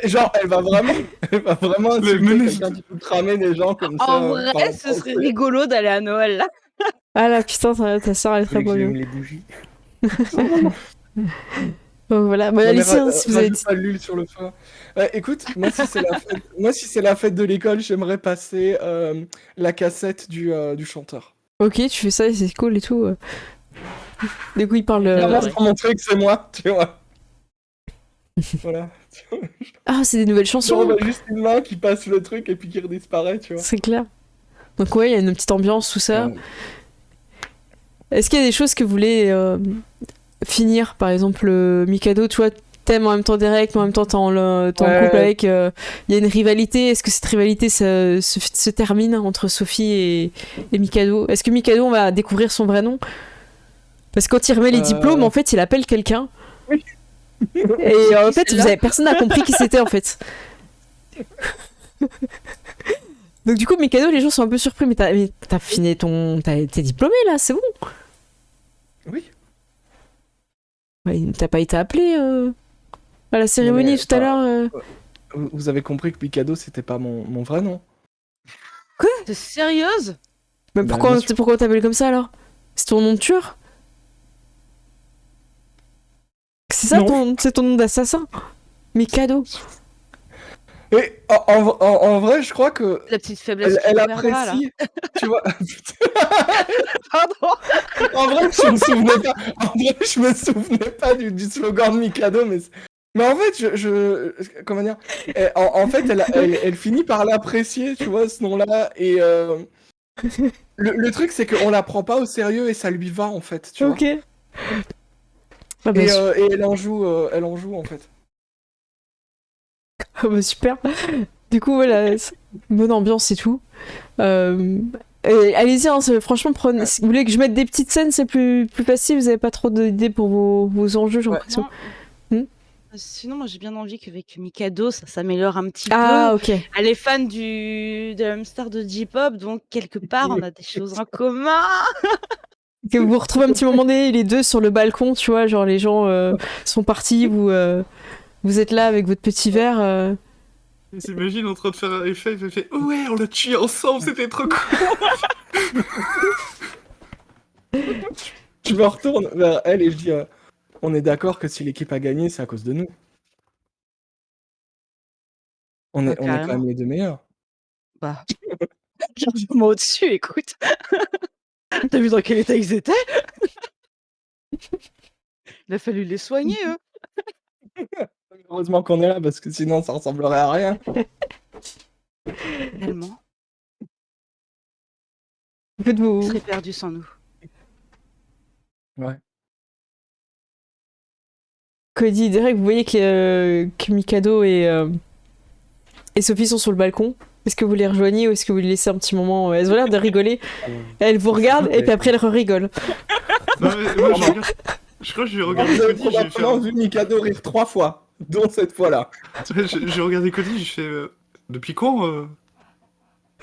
Genre, elle va vraiment insulter menace- quelqu'un qui peut cramer des gens comme ça. En vrai, par- ce serait rigolo d'aller à Noël là. Ah là, putain, ta sœur, elle est Vous très voulez que bonne. j'allume les bougies. Donc voilà, Non, allez, mais si, hein, si vous avez rajoute pas de l'huile sur le feu. Écoute, moi si c'est la fête de l'école, j'aimerais passer la cassette du chanteur. Ok, tu fais ça et c'est cool et tout. Du coup, il parle. Vraiment pour montrer que c'est moi, tu vois. Voilà. Ah, c'est des nouvelles Genre, chansons. on a juste une main qui passe le truc et puis qui redisparaît, tu vois. C'est clair. Donc ouais, il y a une petite ambiance, tout ça. Est-ce qu'il y a des choses que vous voulez finir? Par exemple, Mikado, tu vois, t'aimes en même temps Derek, mais en même temps t'es en couple avec... Il y a une rivalité. Est-ce que cette rivalité se termine entre Sophie et Mikado? Est-ce que Mikado, on va découvrir son vrai nom? Parce que quand il remet les diplômes, en fait, il appelle quelqu'un. Oui. Et en fait, personne n'a compris qui c'était, en fait. Donc du coup, Mikado, les gens sont un peu surpris. Mais t'as fini t'es diplômé, là, c'est bon. Oui. Ouais, t'as pas été appelé à la cérémonie mais, tout à l'heure Vous avez compris que Mikado, c'était pas mon vrai nom. T'es sérieuse? Mais Bah, pourquoi bien sûr. on t'appelle comme ça, alors? C'est ton nom de tueur? C'est ça, Non. c'est ton nom d'assassin? Mikado. Et en vrai, je crois que La petite faiblesse. elle qui reviendra, là. apprécie, tu vois. Pardon. En vrai, je me souvenais pas. En vrai, je me souvenais pas du slogan de Mikado, mais en fait, comment dire, en fait, elle finit par l'apprécier, tu vois, ce nom-là. Et le truc, c'est qu'on la prend pas au sérieux et ça lui va, en fait, tu vois. Ok. Ah bah, Et elle en joue, en fait. ah bah, super. Du coup, voilà, bonne ambiance et tout. Allez-y, hein, franchement, si vous voulez que je mette des petites scènes, c'est plus facile. Vous avez pas trop d'idées pour vos enjeux, j'ai l'impression. Non. Sinon, moi j'ai bien envie qu'avec Mikado, ça s'améliore un petit Ah, peu. ok. Elle est fan de Hamster de J-pop, donc quelque part on a des choses en commun. Que vous retrouvez un petit moment donné, les deux sur le balcon, tu vois, genre les gens sont partis, vous Vous êtes là avec votre petit verre. Il s'imagine en train de faire un effet, il fait oh ouais, on l'a tué ensemble, c'était trop cool. Je me retourne vers elle et je dis on est d'accord que si l'équipe a gagné, c'est à cause de nous. On est quand Carrément. même les deux meilleurs. Bah, largement au-dessus, écoute. T'as vu dans quel état ils étaient? Il a fallu les soigner, eux. Heureusement qu'on est là parce que sinon ça ressemblerait à rien. Tellement. En fait, Ils vous... seraient perdus sans nous. Ouais. Cody et Derek, vous voyez que Mikado et Sophie sont sur le balcon. Est-ce que vous les rejoignez ou est-ce que vous les laissez un petit moment Elles ont l'air de rigoler. Elles vous regardent et puis après elles rigolent. Non, mais moi, je crois que je vais regarder Vous avez Cody, je vais probablement vu Mikado rire 3 fois, dont cette fois-là. j'ai regardé Cody, j'ai fait depuis quand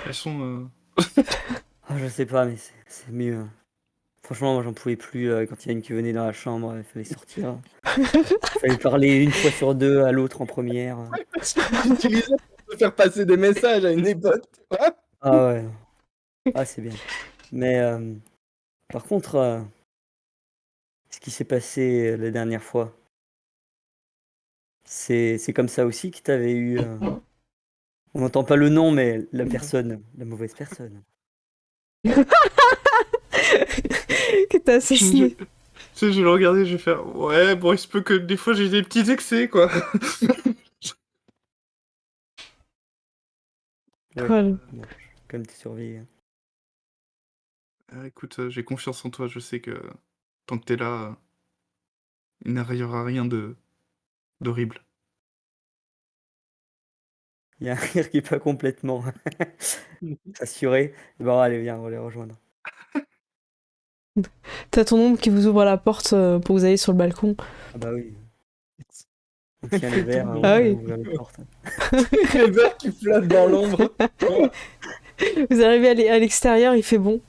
elles sont Ah, je sais pas, mais c'est mieux. Franchement, moi j'en pouvais plus quand il y a une qui venait dans la chambre, il fallait sortir. Il fallait parler une fois sur deux à l'autre en première. J'utilisais pour faire passer des messages à une époque. Ouais. Ah ouais. Ah, c'est bien. Mais par contre, ce qui s'est passé la dernière fois, c'est comme ça aussi que t'avais eu. On n'entend pas le nom, mais la personne, la mauvaise personne. Que t'as assassiné. Tu sais, je vais le regarder, je vais faire ouais, bon, il se peut que des fois j'ai des petits excès, quoi. Ouais. Voilà. Bon, je vais quand même te surveiller. Écoute, j'ai confiance en toi, je sais que tant que t'es là, il n'arrivera rien d'horrible. Il y a un rire qui est pas complètement assuré. Bon, allez, viens, on va les rejoindre. T'as ton ombre qui vous ouvre la porte pour vous aller sur le balcon. Ah bah oui. On tient les verres, on Ah va oui. ouvrir les portes. Les verres qui flottent dans l'ombre. Vous arrivez à l'extérieur, il fait bon.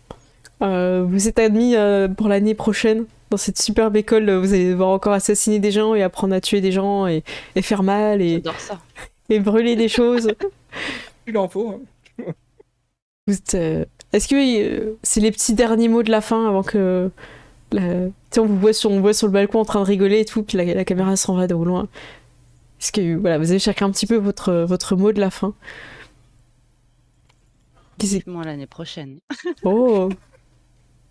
Vous êtes admis pour l'année prochaine dans cette superbe école. Vous allez devoir encore assassiner des gens et apprendre à tuer des gens et faire mal et J'adore ça. brûler des choses. Il en faut. Hein. Vous êtes, est-ce que c'est les petits derniers mots de la fin avant que tu sais, on voit sur le balcon en train de rigoler et tout, puis la caméra s'en va de au loin. Est-ce que voilà, vous avez chacun un petit peu votre mot de la fin? Moi l'année prochaine. Oh,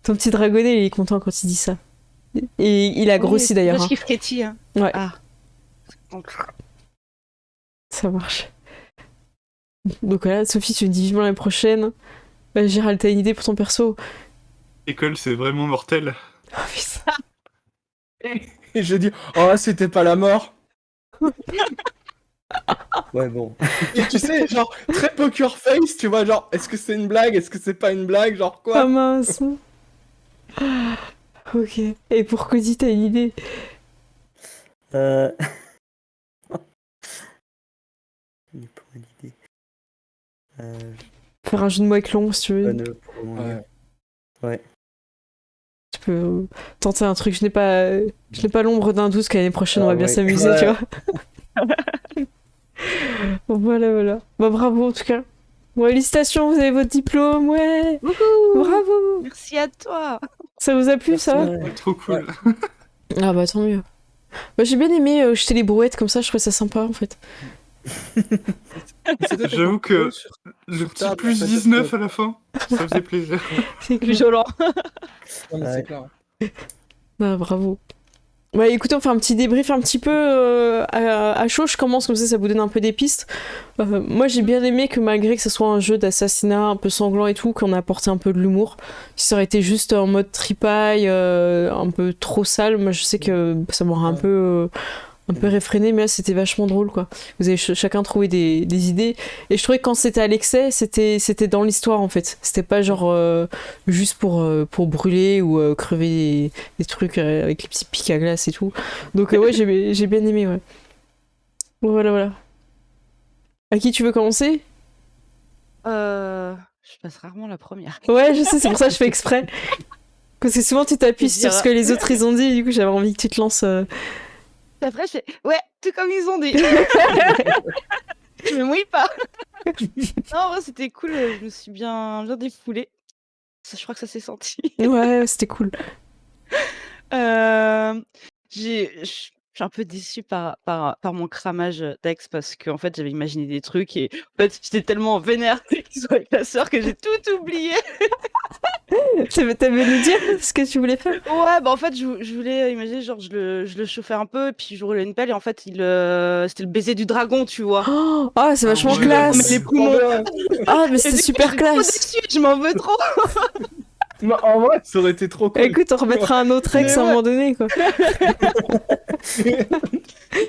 ton petit dragonnet, il est content quand il dit ça. Et il a grossi d'ailleurs. Parce Hein. qu'il frétille. Hein. Ouais. Ah. Ça marche. Donc voilà, Sophie, tu me dis vivement l'année prochaine. Gérald, t'as une idée pour ton perso? L'école, c'est vraiment mortel. Oh putain. Et je dis oh, c'était pas la mort. Ouais, bon. Et tu sais, genre, très poker face, tu vois, genre, est-ce que c'est une blague, est-ce que c'est pas une blague, genre Ah quoi? mince. Ok. Et pour Cody, t'as une idée? J'ai pas d'idée. Faire un jeu de mots avec l'ombre si tu veux. Pour le moment, Ouais. ouais. Tu peux tenter un truc. Je n'ai pas l'ombre d'un doute qu'année prochaine on va bien ouais. s'amuser, Ouais. tu vois. Bon, voilà. Bah bravo en tout cas. Bon, félicitations, vous avez votre diplôme, ouais. Wouhou. Bravo. Merci à toi. Ça vous a plu, ça va? Ouais. Trop cool. Ah bah tant mieux. Bah, j'ai bien aimé jeter les brouettes comme ça, je trouvais ça sympa en fait. J'avoue que le petit table, plus en fait, 19 à la fin, ça faisait plaisir. C'est Plus violent. Non, mais Ouais. c'est clair. Ah, bravo. Bah écoutez, on fait un petit débrief un petit peu à chaud. Je commence comme ça vous donne un peu des pistes. Moi j'ai bien aimé que malgré que ce soit un jeu d'assassinat un peu sanglant et tout, qu'on a apporté un peu de l'humour. Si ça aurait été juste en mode tripaille, un peu trop sale, moi je sais que ça m'aurait un peu réfréné, mais là c'était vachement drôle quoi. Vous avez chacun trouvé des idées et je trouvais que quand c'était à l'excès, c'était dans l'histoire en fait. C'était pas genre juste pour brûler ou crever des trucs avec les petits pics à glace et tout. Donc ouais, j'ai bien aimé, ouais. Voilà. À qui tu veux commencer? Je passe rarement la première. Ouais, je sais, c'est pour ça que je fais exprès. Parce que souvent tu t'appuies sur ce que les autres ils ont dit et du coup j'avais envie que tu te lances. Après, je fais ouais, tout comme ils ont dit. Je me mouille pas. Non, ouais, c'était cool. Je me suis bien défoulée. Ça, je crois que ça s'est senti. Ouais, c'était cool. Je suis un peu déçue par mon cramage d'ex parce qu'en fait j'avais imaginé des trucs et en fait j'étais tellement vénère qu'ils soient avec la sœur que j'ai tout oublié. T'avais nous dire ce que tu voulais faire? Ouais, bah en fait je voulais imaginer genre je le chauffais un peu et puis je roulais une pelle et en fait c'était le baiser du dragon, tu vois. Oh, ah, c'est vachement ouais. classe. Mais les poumons. Ah, mais Et c'était du coup, super j'étais trop classe. déçue, je m'en veux trop. Non, en vrai, ça aurait été trop cool. Écoute, on remettra un autre ex Mais à un ouais. moment donné, quoi.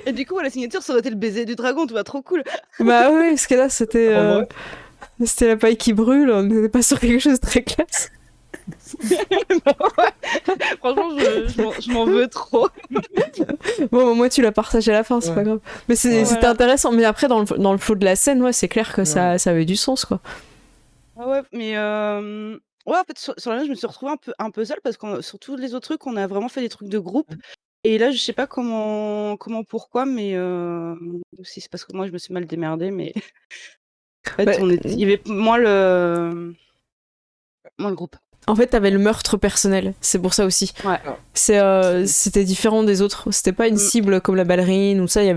Et du coup la signature ça aurait été le baiser du dragon, tu vois, trop cool. Bah oui, parce que là, c'était En vrai. c'était la paille qui brûle, on n'était pas sur quelque chose de très classe. Franchement je m'en veux trop. Bon, moi, tu l'as partagé à la fin, c'est Ouais. pas grave. Mais Ouais. c'était intéressant. Mais après, dans le flow de la scène, ouais, c'est clair que ça Ouais. avait du sens, quoi. Ah ouais, mais ouais, en fait, sur la nage, je me suis retrouvée un peu seule parce que sur tous les autres trucs, on a vraiment fait des trucs de groupe. Et là, je sais pas pourquoi, mais si c'est parce que moi, je me suis mal démerdée, mais en fait, Bah, il y avait moins le groupe. En fait, t'avais le meurtre personnel, c'est pour ça aussi. Ouais. C'était différent des autres. C'était pas une cible comme la ballerine ou ça. Il y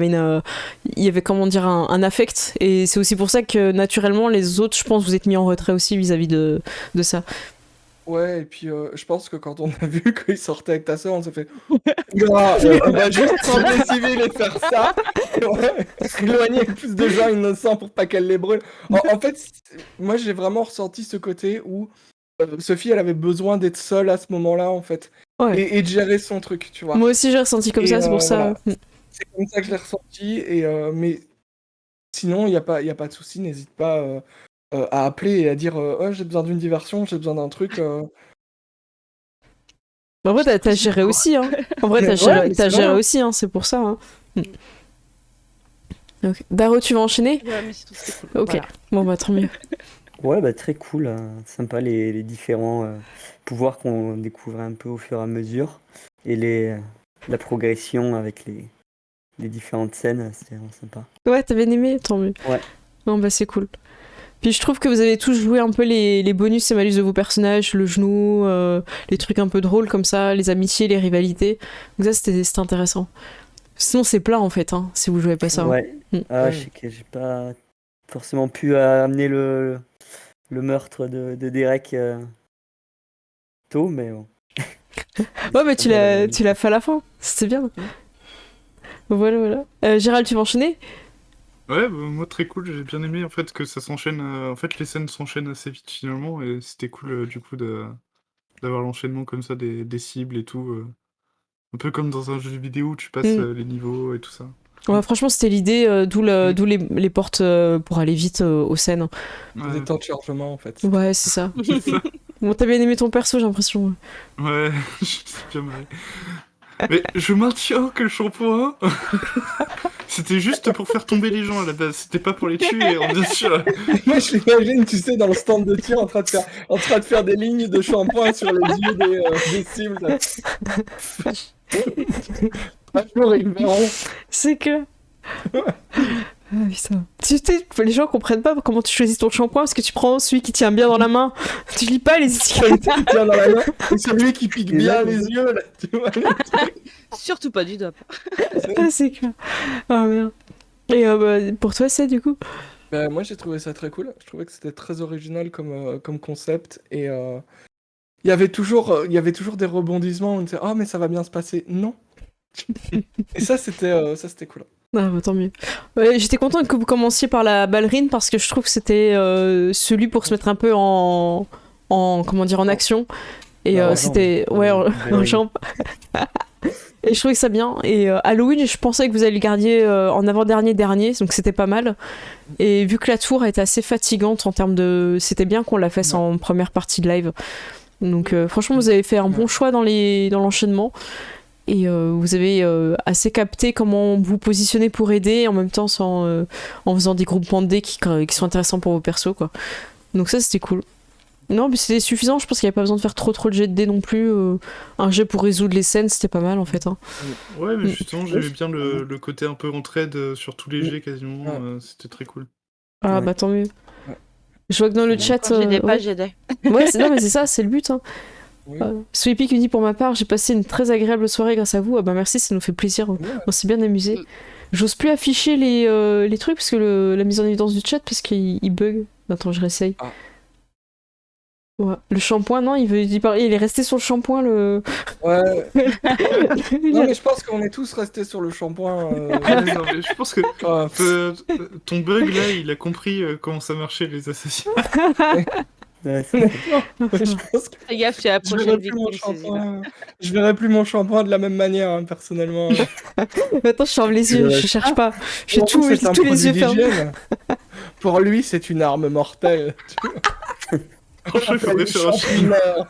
avait comment dire un affect. Et c'est aussi pour ça que naturellement les autres, je pense, vous êtes mis en retrait aussi vis-à-vis de ça. Ouais, et puis je pense que quand on a vu qu'il sortait avec ta soeur, on s'est fait Oula, on va juste prendre les civils et faire ça. Ouais, éloigner le plus de gens innocents pour pas qu'elle les brûle. En fait, moi j'ai vraiment ressenti ce côté où Sophie elle avait besoin d'être seule à ce moment-là en fait. Ouais. Et de gérer son truc, tu vois. Moi aussi j'ai ressenti comme Et, ça, c'est pour ça. voilà. C'est comme ça que je l'ai ressenti. Mais sinon, il n'y a pas de souci, n'hésite pas à appeler et à dire oh, j'ai besoin d'une diversion, j'ai besoin d'un truc. En vrai, t'as géré aussi, hein. En vrai, Ouais, t'as mais c'est géré normal. aussi, hein, c'est pour ça. Hein. Ok. Daro, tu vas enchaîner? Ouais, mais c'est tout, c'est cool. Ok. Voilà. Bon, bah tant mieux. Ouais, bah très cool, hein. Sympa les différents pouvoirs qu'on découvre un peu au fur et à mesure. Et la progression avec les différentes scènes, c'était vraiment sympa. Ouais, t'as bien aimé? Tant mieux. Ouais. Non, bah c'est cool. Puis je trouve que vous avez tous joué un peu les bonus et malus de vos personnages, le genou, les trucs un peu drôles comme ça, les amitiés, les rivalités. Donc ça, c'était intéressant. Sinon, c'est plat en fait, hein, si vous jouez pas ça. Hein. Ouais. Ah, je sais que j'ai pas forcément pu amener le meurtre de Derek tôt, mais bon. Ouais, mais tu l'as fait à la fin. C'était bien. Voilà. Gérald, tu vas enchaîner? Ouais, moi très cool, j'ai bien aimé en fait que ça s'enchaîne. En fait, les scènes s'enchaînent assez vite finalement, et c'était cool du coup d'avoir l'enchaînement comme ça des cibles et tout. Un peu comme dans un jeu vidéo où tu passes les niveaux et tout ça. Ouais, franchement, c'était l'idée, d'où les portes pour aller vite aux scènes. Ouais, Des temps de chargement en fait. Ouais, c'est ça. c'est ça. Bon, t'as bien aimé ton perso, j'ai l'impression. Ouais, je sais bien marré. Mais je maintiens que le shampoing, c'était juste pour faire tomber les gens à la base, c'était pas pour les tuer, hein, bien sûr. Moi je l'imagine, tu sais, dans le stand de tir en train de faire des lignes de shampoing sur les yeux des cibles. Un jour ils verront. C'est que. Ah, putain. Tu sais, les gens comprennent pas comment tu choisis ton shampoing parce que tu prends celui qui tient bien dans la main. Tu lis pas les étiquettes. Celui qui tient dans la main, et celui qui pique bien les yeux là, tu vois. Surtout pas du dop. Ah, c'est que. Ah, merde. Et pour toi, c'est du coup? Bah, moi j'ai trouvé ça très cool, je trouvais que c'était très original comme concept et il y avait toujours des rebondissements, on disait oh mais ça va bien se passer, non. Et ça c'était cool. Ah, bah, tant mieux. Ouais, j'étais contente que vous commenciez par la ballerine parce que je trouve que c'était celui pour se mettre un peu en comment dire, en action. Et Bah, en c'était. jambe. Ouais, en Ballerine. jambe. Et je trouvais ça bien. Et Halloween, je pensais que vous alliez le garder en avant-dernier, donc c'était pas mal. Et vu que la tour était assez fatigante en termes de. C'était bien qu'on la fasse en première partie de live. Donc franchement, vous avez fait un bon choix dans l'enchaînement. Et vous avez assez capté comment vous positionnez pour aider, en même temps en faisant des groupements de dés qui sont intéressants pour vos persos, quoi. Donc ça, c'était cool. Non, mais c'était suffisant, je pense qu'il n'y avait pas besoin de faire trop de jets de dés non plus. Un jet pour résoudre les scènes, c'était pas mal en fait. Hein. Ouais, mais Mm. justement, j'aimais bien le côté un peu entraide sur tous les jets quasiment. C'était très cool. Ah Ouais. bah tant mieux. Ouais. Je vois que dans le Même chat. quand j'aidais pas, ouais. j'aidais. Ouais, non, mais c'est ça, c'est le but. Hein. Oui. Sweepy qui me dit pour ma part, j'ai passé une très agréable soirée grâce à vous. Ah bah merci, ça nous fait plaisir. Ouais. On s'est bien amusé. Mm. J'ose plus afficher les trucs parce que la mise en évidence du chat parce qu'il bug. Attends, je réessaye. Ah. Ouais. Le shampoing, non, il est resté sur le shampoing. Ouais. Il Non, a- mais je pense qu'on est tous restés sur le shampoing. Non, mais je pense que Ah, ton bug là, il a compris comment ça marchait les assassins. Ouais, c'est- je pense que Fais gaffe, c'est la je verrai prochaine plus mon victime, Cézanne. shampoing. Je verrai plus mon shampoing de la même manière, hein, personnellement. Attends, je ferme les yeux, je cherche pas. J'ai Pour vous, tous c'est un tous les yeux produit fermés. d'hygiène. Pour lui, c'est une arme mortelle. Franchement, il faudrait Le faire un film. champouineur.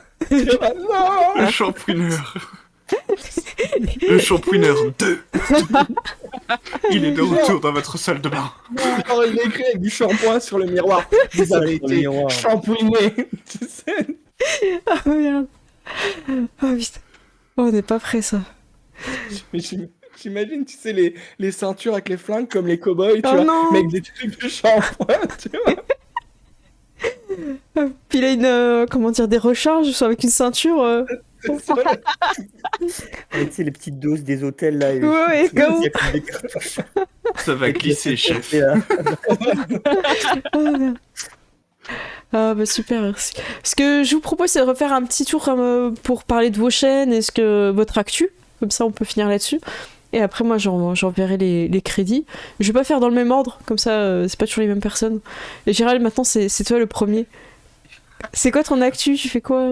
Ah, non. Le shampouineur. Le shampouineur 2. Il est de retour dans votre salle de bain. Alors, il est écrit avec du shampoing sur le miroir. Vous avez Sur le été miroir. shampouiné. Tu sais. Ah merde. Ah putain. Oh, on n'est pas prêt ça. Mais j'imagine, tu sais, les ceintures avec les flingues comme les cow-boys, tu Oh vois, non. mais avec des trucs de shampoing, tu vois. Puis il a des recharges avec une ceinture. C'est ça, Ouais, tu sais, les petites doses des hôtels là. Ouais, il y a comme- plus des cartouches. Ça va glisser, chef. Et là, Ah, merde. Ah bah super. Ce que je vous propose c'est de refaire un petit tour pour parler de vos chaînes et votre actu. Comme ça on peut finir là-dessus. Et après moi j'enverrai les crédits. Je vais pas faire dans le même ordre, comme ça c'est pas toujours les mêmes personnes. Et Gérald maintenant c'est toi le premier. C'est quoi ton actu? Tu fais quoi?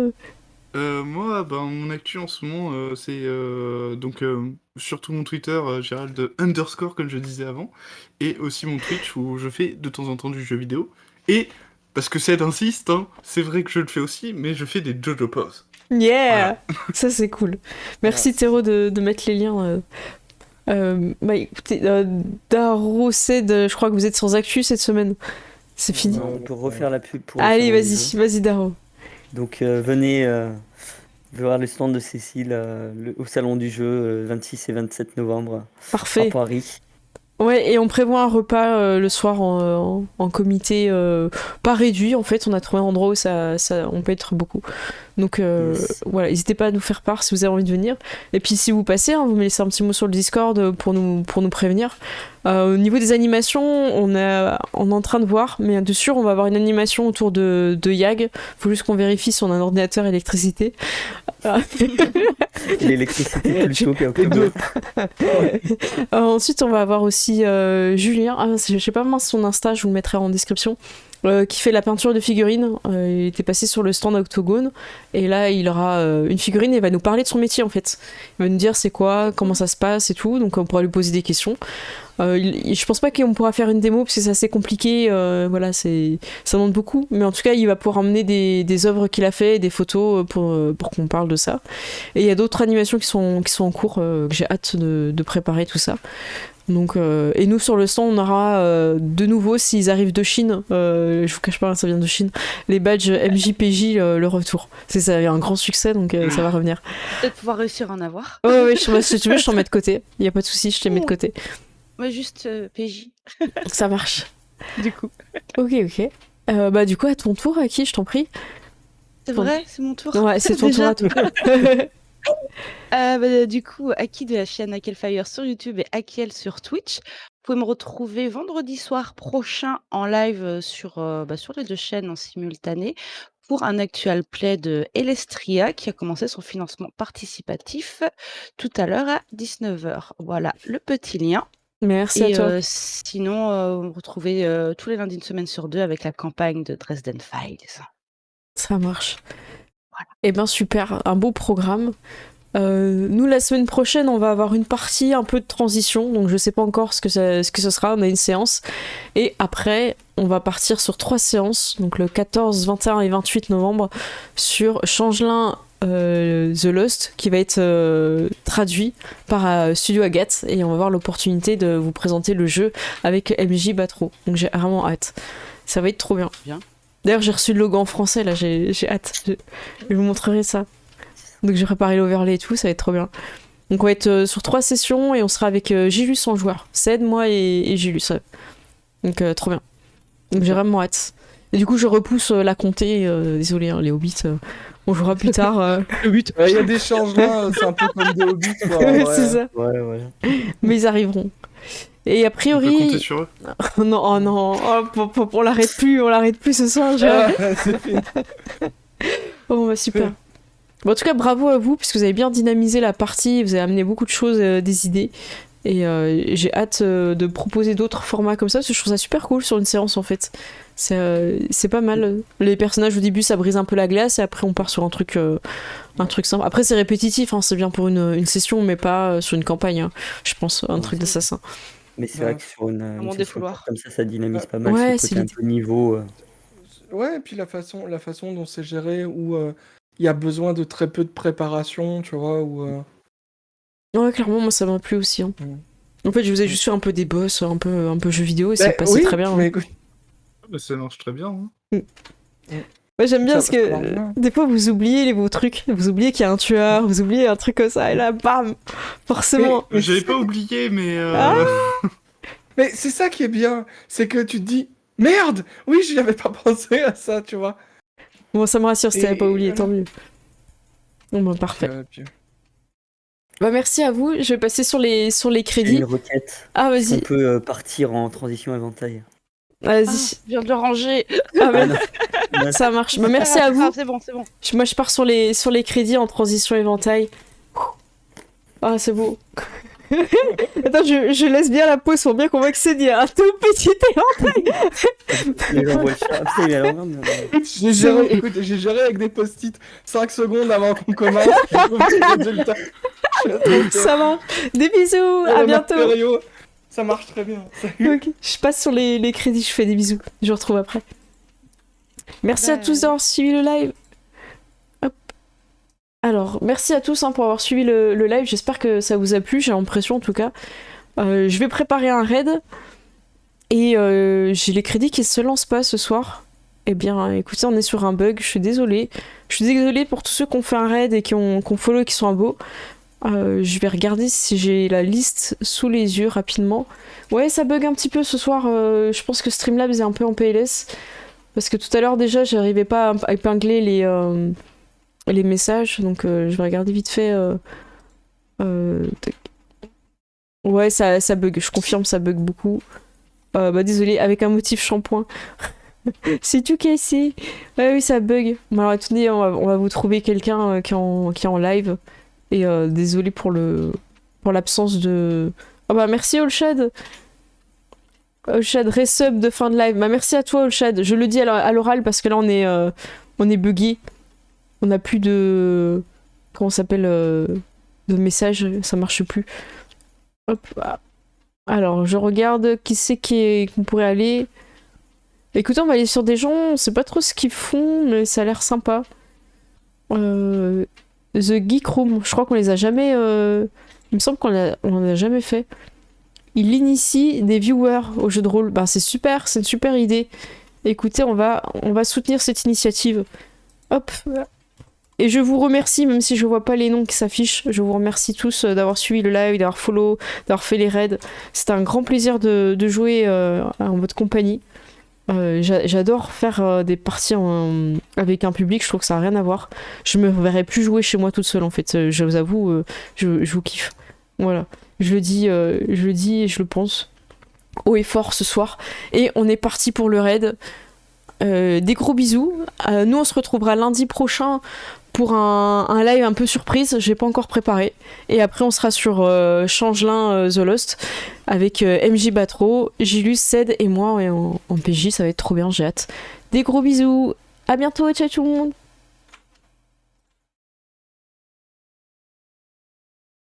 Moi, mon actu en ce moment, c'est donc surtout mon Twitter, Gérald _ comme je disais avant, et aussi mon Twitch où je fais de temps en temps du jeu vidéo. Et parce que Ced insiste, hein, c'est vrai que je le fais aussi, mais je fais des JoJo poses. Yeah. Ça c'est cool. Merci Théro de mettre les liens. Bah écoutez, Daro Ced, je crois que vous êtes sans actu cette semaine. C'est fini. on peut refaire la pub pour le Allez salon du jeu. vas-y Daro. Donc venez voir le stand de Cécile au salon du jeu 26 et 27 novembre à Parfait. Paris. Ouais, et on prévoit un repas le soir en comité pas réduit en fait. On a trouvé un endroit où on peut être beaucoup. Donc Yes. voilà, n'hésitez pas à nous faire part si vous avez envie de venir. Et puis si vous passez, hein, vous me laissez un petit mot sur le Discord pour nous prévenir. Au niveau des animations, on est en train de voir, mais de sûr, on va avoir une animation autour de Yag. Faut juste qu'on vérifie si on a un ordinateur électricité. Et l'électricité plutôt qu'à Les deux. Ensuite, on va avoir aussi Julien. Ah, je sais pas mince son Insta, je vous le mettrai en description. Qui fait la peinture de figurines. Il était passé sur le stand Octogone et là il aura une figurine et il va nous parler de son métier en fait. Il va nous dire c'est quoi, comment ça se passe et tout, donc on pourra lui poser des questions. Je pense pas qu'on pourra faire une démo parce que c'est assez compliqué, voilà, ça demande beaucoup, mais en tout cas il va pouvoir emmener des œuvres qu'il a fait, des photos pour qu'on parle de ça. Et il y a d'autres animations qui sont en cours, que j'ai hâte de préparer tout ça. Donc, et nous sur le stand on aura de nouveau s'ils arrivent de Chine, je vous cache pas ça vient de Chine, les badges MJPJ le retour, ça a eu un grand succès donc ça va revenir. Peut-être pouvoir réussir à en avoir. Ouais, si tu veux je t'en mets de côté, y a pas de souci, je te les mets de côté. Moi, juste PJ, Ça marche. du coup. Ok. Bah du coup à ton tour Aki, je t'en prie. C'est Bon. vrai, c'est mon tour. Ouais c'est ton tour Déjà. à toi. Du coup, Aki de la chaîne Akelfire sur YouTube et Akiel sur Twitch. Vous pouvez me retrouver vendredi soir prochain en live sur les deux chaînes en simultané pour un actual play de Elestria qui a commencé son financement participatif tout à l'heure à 19h. Voilà le petit lien. Merci Et à toi. sinon, vous me retrouvez tous les lundis une semaine sur deux avec la campagne de Dresden Files. Ça marche. Eh ben super, un beau programme. Nous la semaine prochaine on va avoir une partie un peu de transition, donc je sais pas encore ce que ce sera, on a une séance et après on va partir sur 3 séances, donc le 14, 21 et 28 novembre sur Changelin The Lost qui va être traduit par Studio Agathe et on va avoir l'opportunité de vous présenter le jeu avec MJ Batro, donc j'ai vraiment hâte, ça va être trop bien. D'ailleurs, j'ai reçu le logo en français, là, j'ai hâte. Je vous montrerai ça. Donc j'ai préparé l'overlay et tout, ça va être trop bien. Donc on va être sur 3 sessions et on sera avec Gilus en joueur. Ced, moi et Gilus. Ouais. Donc trop bien. Donc j'ai vraiment hâte. Et du coup, je repousse la comté. Désolé, hein, les hobbits. On jouera plus tard. Le but, il y a des changements, c'est un peu comme des hobbits, quoi. C'est ça. Ouais, voilà. Mais ils arriveront. Et a On peut priori. compter sur eux. Non, oh non, on l'arrête plus ce soir. C'est fini. Oh, bah super. Bon, en tout cas, bravo à vous, puisque vous avez bien dynamisé la partie, vous avez amené beaucoup de choses, des idées. Et j'ai hâte de proposer d'autres formats comme ça, parce que je trouve ça super cool sur une séance en fait. C'est pas mal. Les personnages au début, ça brise un peu la glace, et après on part sur un truc simple. Après, c'est répétitif, hein, c'est bien pour une session, mais pas sur une campagne, hein, je pense, un truc d'assassin. Mais c'est vrai que sur une Vraiment session défouloir. comme ça dynamise pas mal. Ouais, ce c'est côté un l'idée. peu niveau. Ouais, et puis la façon dont c'est géré, où il y a besoin de très peu de préparation, tu vois, où... Ouais, clairement, moi ça m'a plu aussi. Hein. En fait, je vous ai juste fait un peu des boss, un peu jeux vidéo, et c'est passé oui, très bien. mais Hein. écoute, Bah, ça marche très bien. Ouais, j'aime bien Ça- parce que ça marche bien. des fois vous oubliez vos trucs, vous oubliez qu'il y a un tueur, vous oubliez un truc comme ça, et là, bam, forcément. Mais J'avais c'est- pas oublié, mais. Ah Mais c'est ça qui est bien, c'est que tu te dis, merde, oui, j'y avais pas pensé à ça, tu vois. Bon, ça me rassure si t'avais pas oublié, tant mieux. Bon, bah, parfait. Puis- Bah, merci à vous, je vais passer sur les J'ai crédits. une requête. Ah, On vas-y, peut partir en transition éventail. vas-y. Je viens de le ranger. Ah, bah, Ah non. Non, ça marche. Bah, merci à vous. C'est bon, c'est bon. Moi, je pars sur les crédits en transition éventail. Ah, c'est beau. Attends, je laisse bien la pause pour bien qu'on voit que c'est dit un tout petit éventail. les gens voient le chat. Ah, putain, il est à l'envers, mais- Écoute, j'ai géré avec des post-it 5 secondes avant qu'on commence. J'ai trouvé le résultat. Je suis trop fier. Ça va. Des bisous, à Le bientôt. matériau, ça marche très bien. Salut. Ok, je passe sur les crédits, je fais des bisous. Je vous retrouve après. Merci à Bye. tous d'avoir suivi le live. Hop. Alors, merci à tous hein, pour avoir suivi le live. J'espère que ça vous a plu, j'ai l'impression en tout cas. Je vais préparer un raid. Et j'ai les crédits qui se lancent pas ce soir. Eh bien, écoutez, on est sur un bug, je suis désolée. Je suis désolée pour tous ceux qui ont fait un raid et qui ont follow et qui sont à beau. Je vais regarder si j'ai la liste sous les yeux rapidement. Ouais, ça bug un petit peu ce soir. Je pense que Streamlabs est un peu en PLS. Parce que tout à l'heure déjà, j'arrivais pas à épingler les messages. Donc je vais regarder vite fait. Tac. Ouais, ça bug. Je confirme, ça bug beaucoup. Bah désolé, avec un motif shampoing. C'est tout cassé. Ouais, oui, ça bug. Bon, alors attendez, on va vous trouver quelqu'un qui est en live. Et désolé pour l'absence de... Ah bah merci Olshad. Olshad, resub de fin de live. Bah merci à toi Olshad. Je le dis à l'oral parce que là on est bugué. On n'a plus de... Comment ça s'appelle de messages, ça marche plus. Hop. Alors je regarde qui c'est qu'on pourrait aller. Écoutez, on va aller sur des gens, on sait pas trop ce qu'ils font, mais ça a l'air sympa. The Geek Room, je crois qu'on les a jamais... Il me semble qu'on en a jamais fait. Il initie des viewers au jeu de rôle. Ben, c'est super, c'est une super idée. Écoutez, on va soutenir cette initiative. Hop. Et je vous remercie, même si je vois pas les noms qui s'affichent, je vous remercie tous d'avoir suivi le live, d'avoir follow, d'avoir fait les raids. C'était un grand plaisir de jouer en votre compagnie. J'adore faire des parties avec un public, je trouve que ça n'a rien à voir. Je me verrais plus jouer chez moi toute seule en fait, je vous avoue, je vous kiffe. Voilà, je le dis et je le pense haut et fort ce soir. Et on est parti pour le raid. Des gros bisous. Nous on se retrouvera lundi prochain pour un live un peu surprise, j'ai pas encore préparé. Et après on sera sur Changelin The Lost avec MJ Batro, Gilus, Ced et moi en PJ, ça va être trop bien, j'ai hâte. Des gros bisous, à bientôt, ciao tout le monde.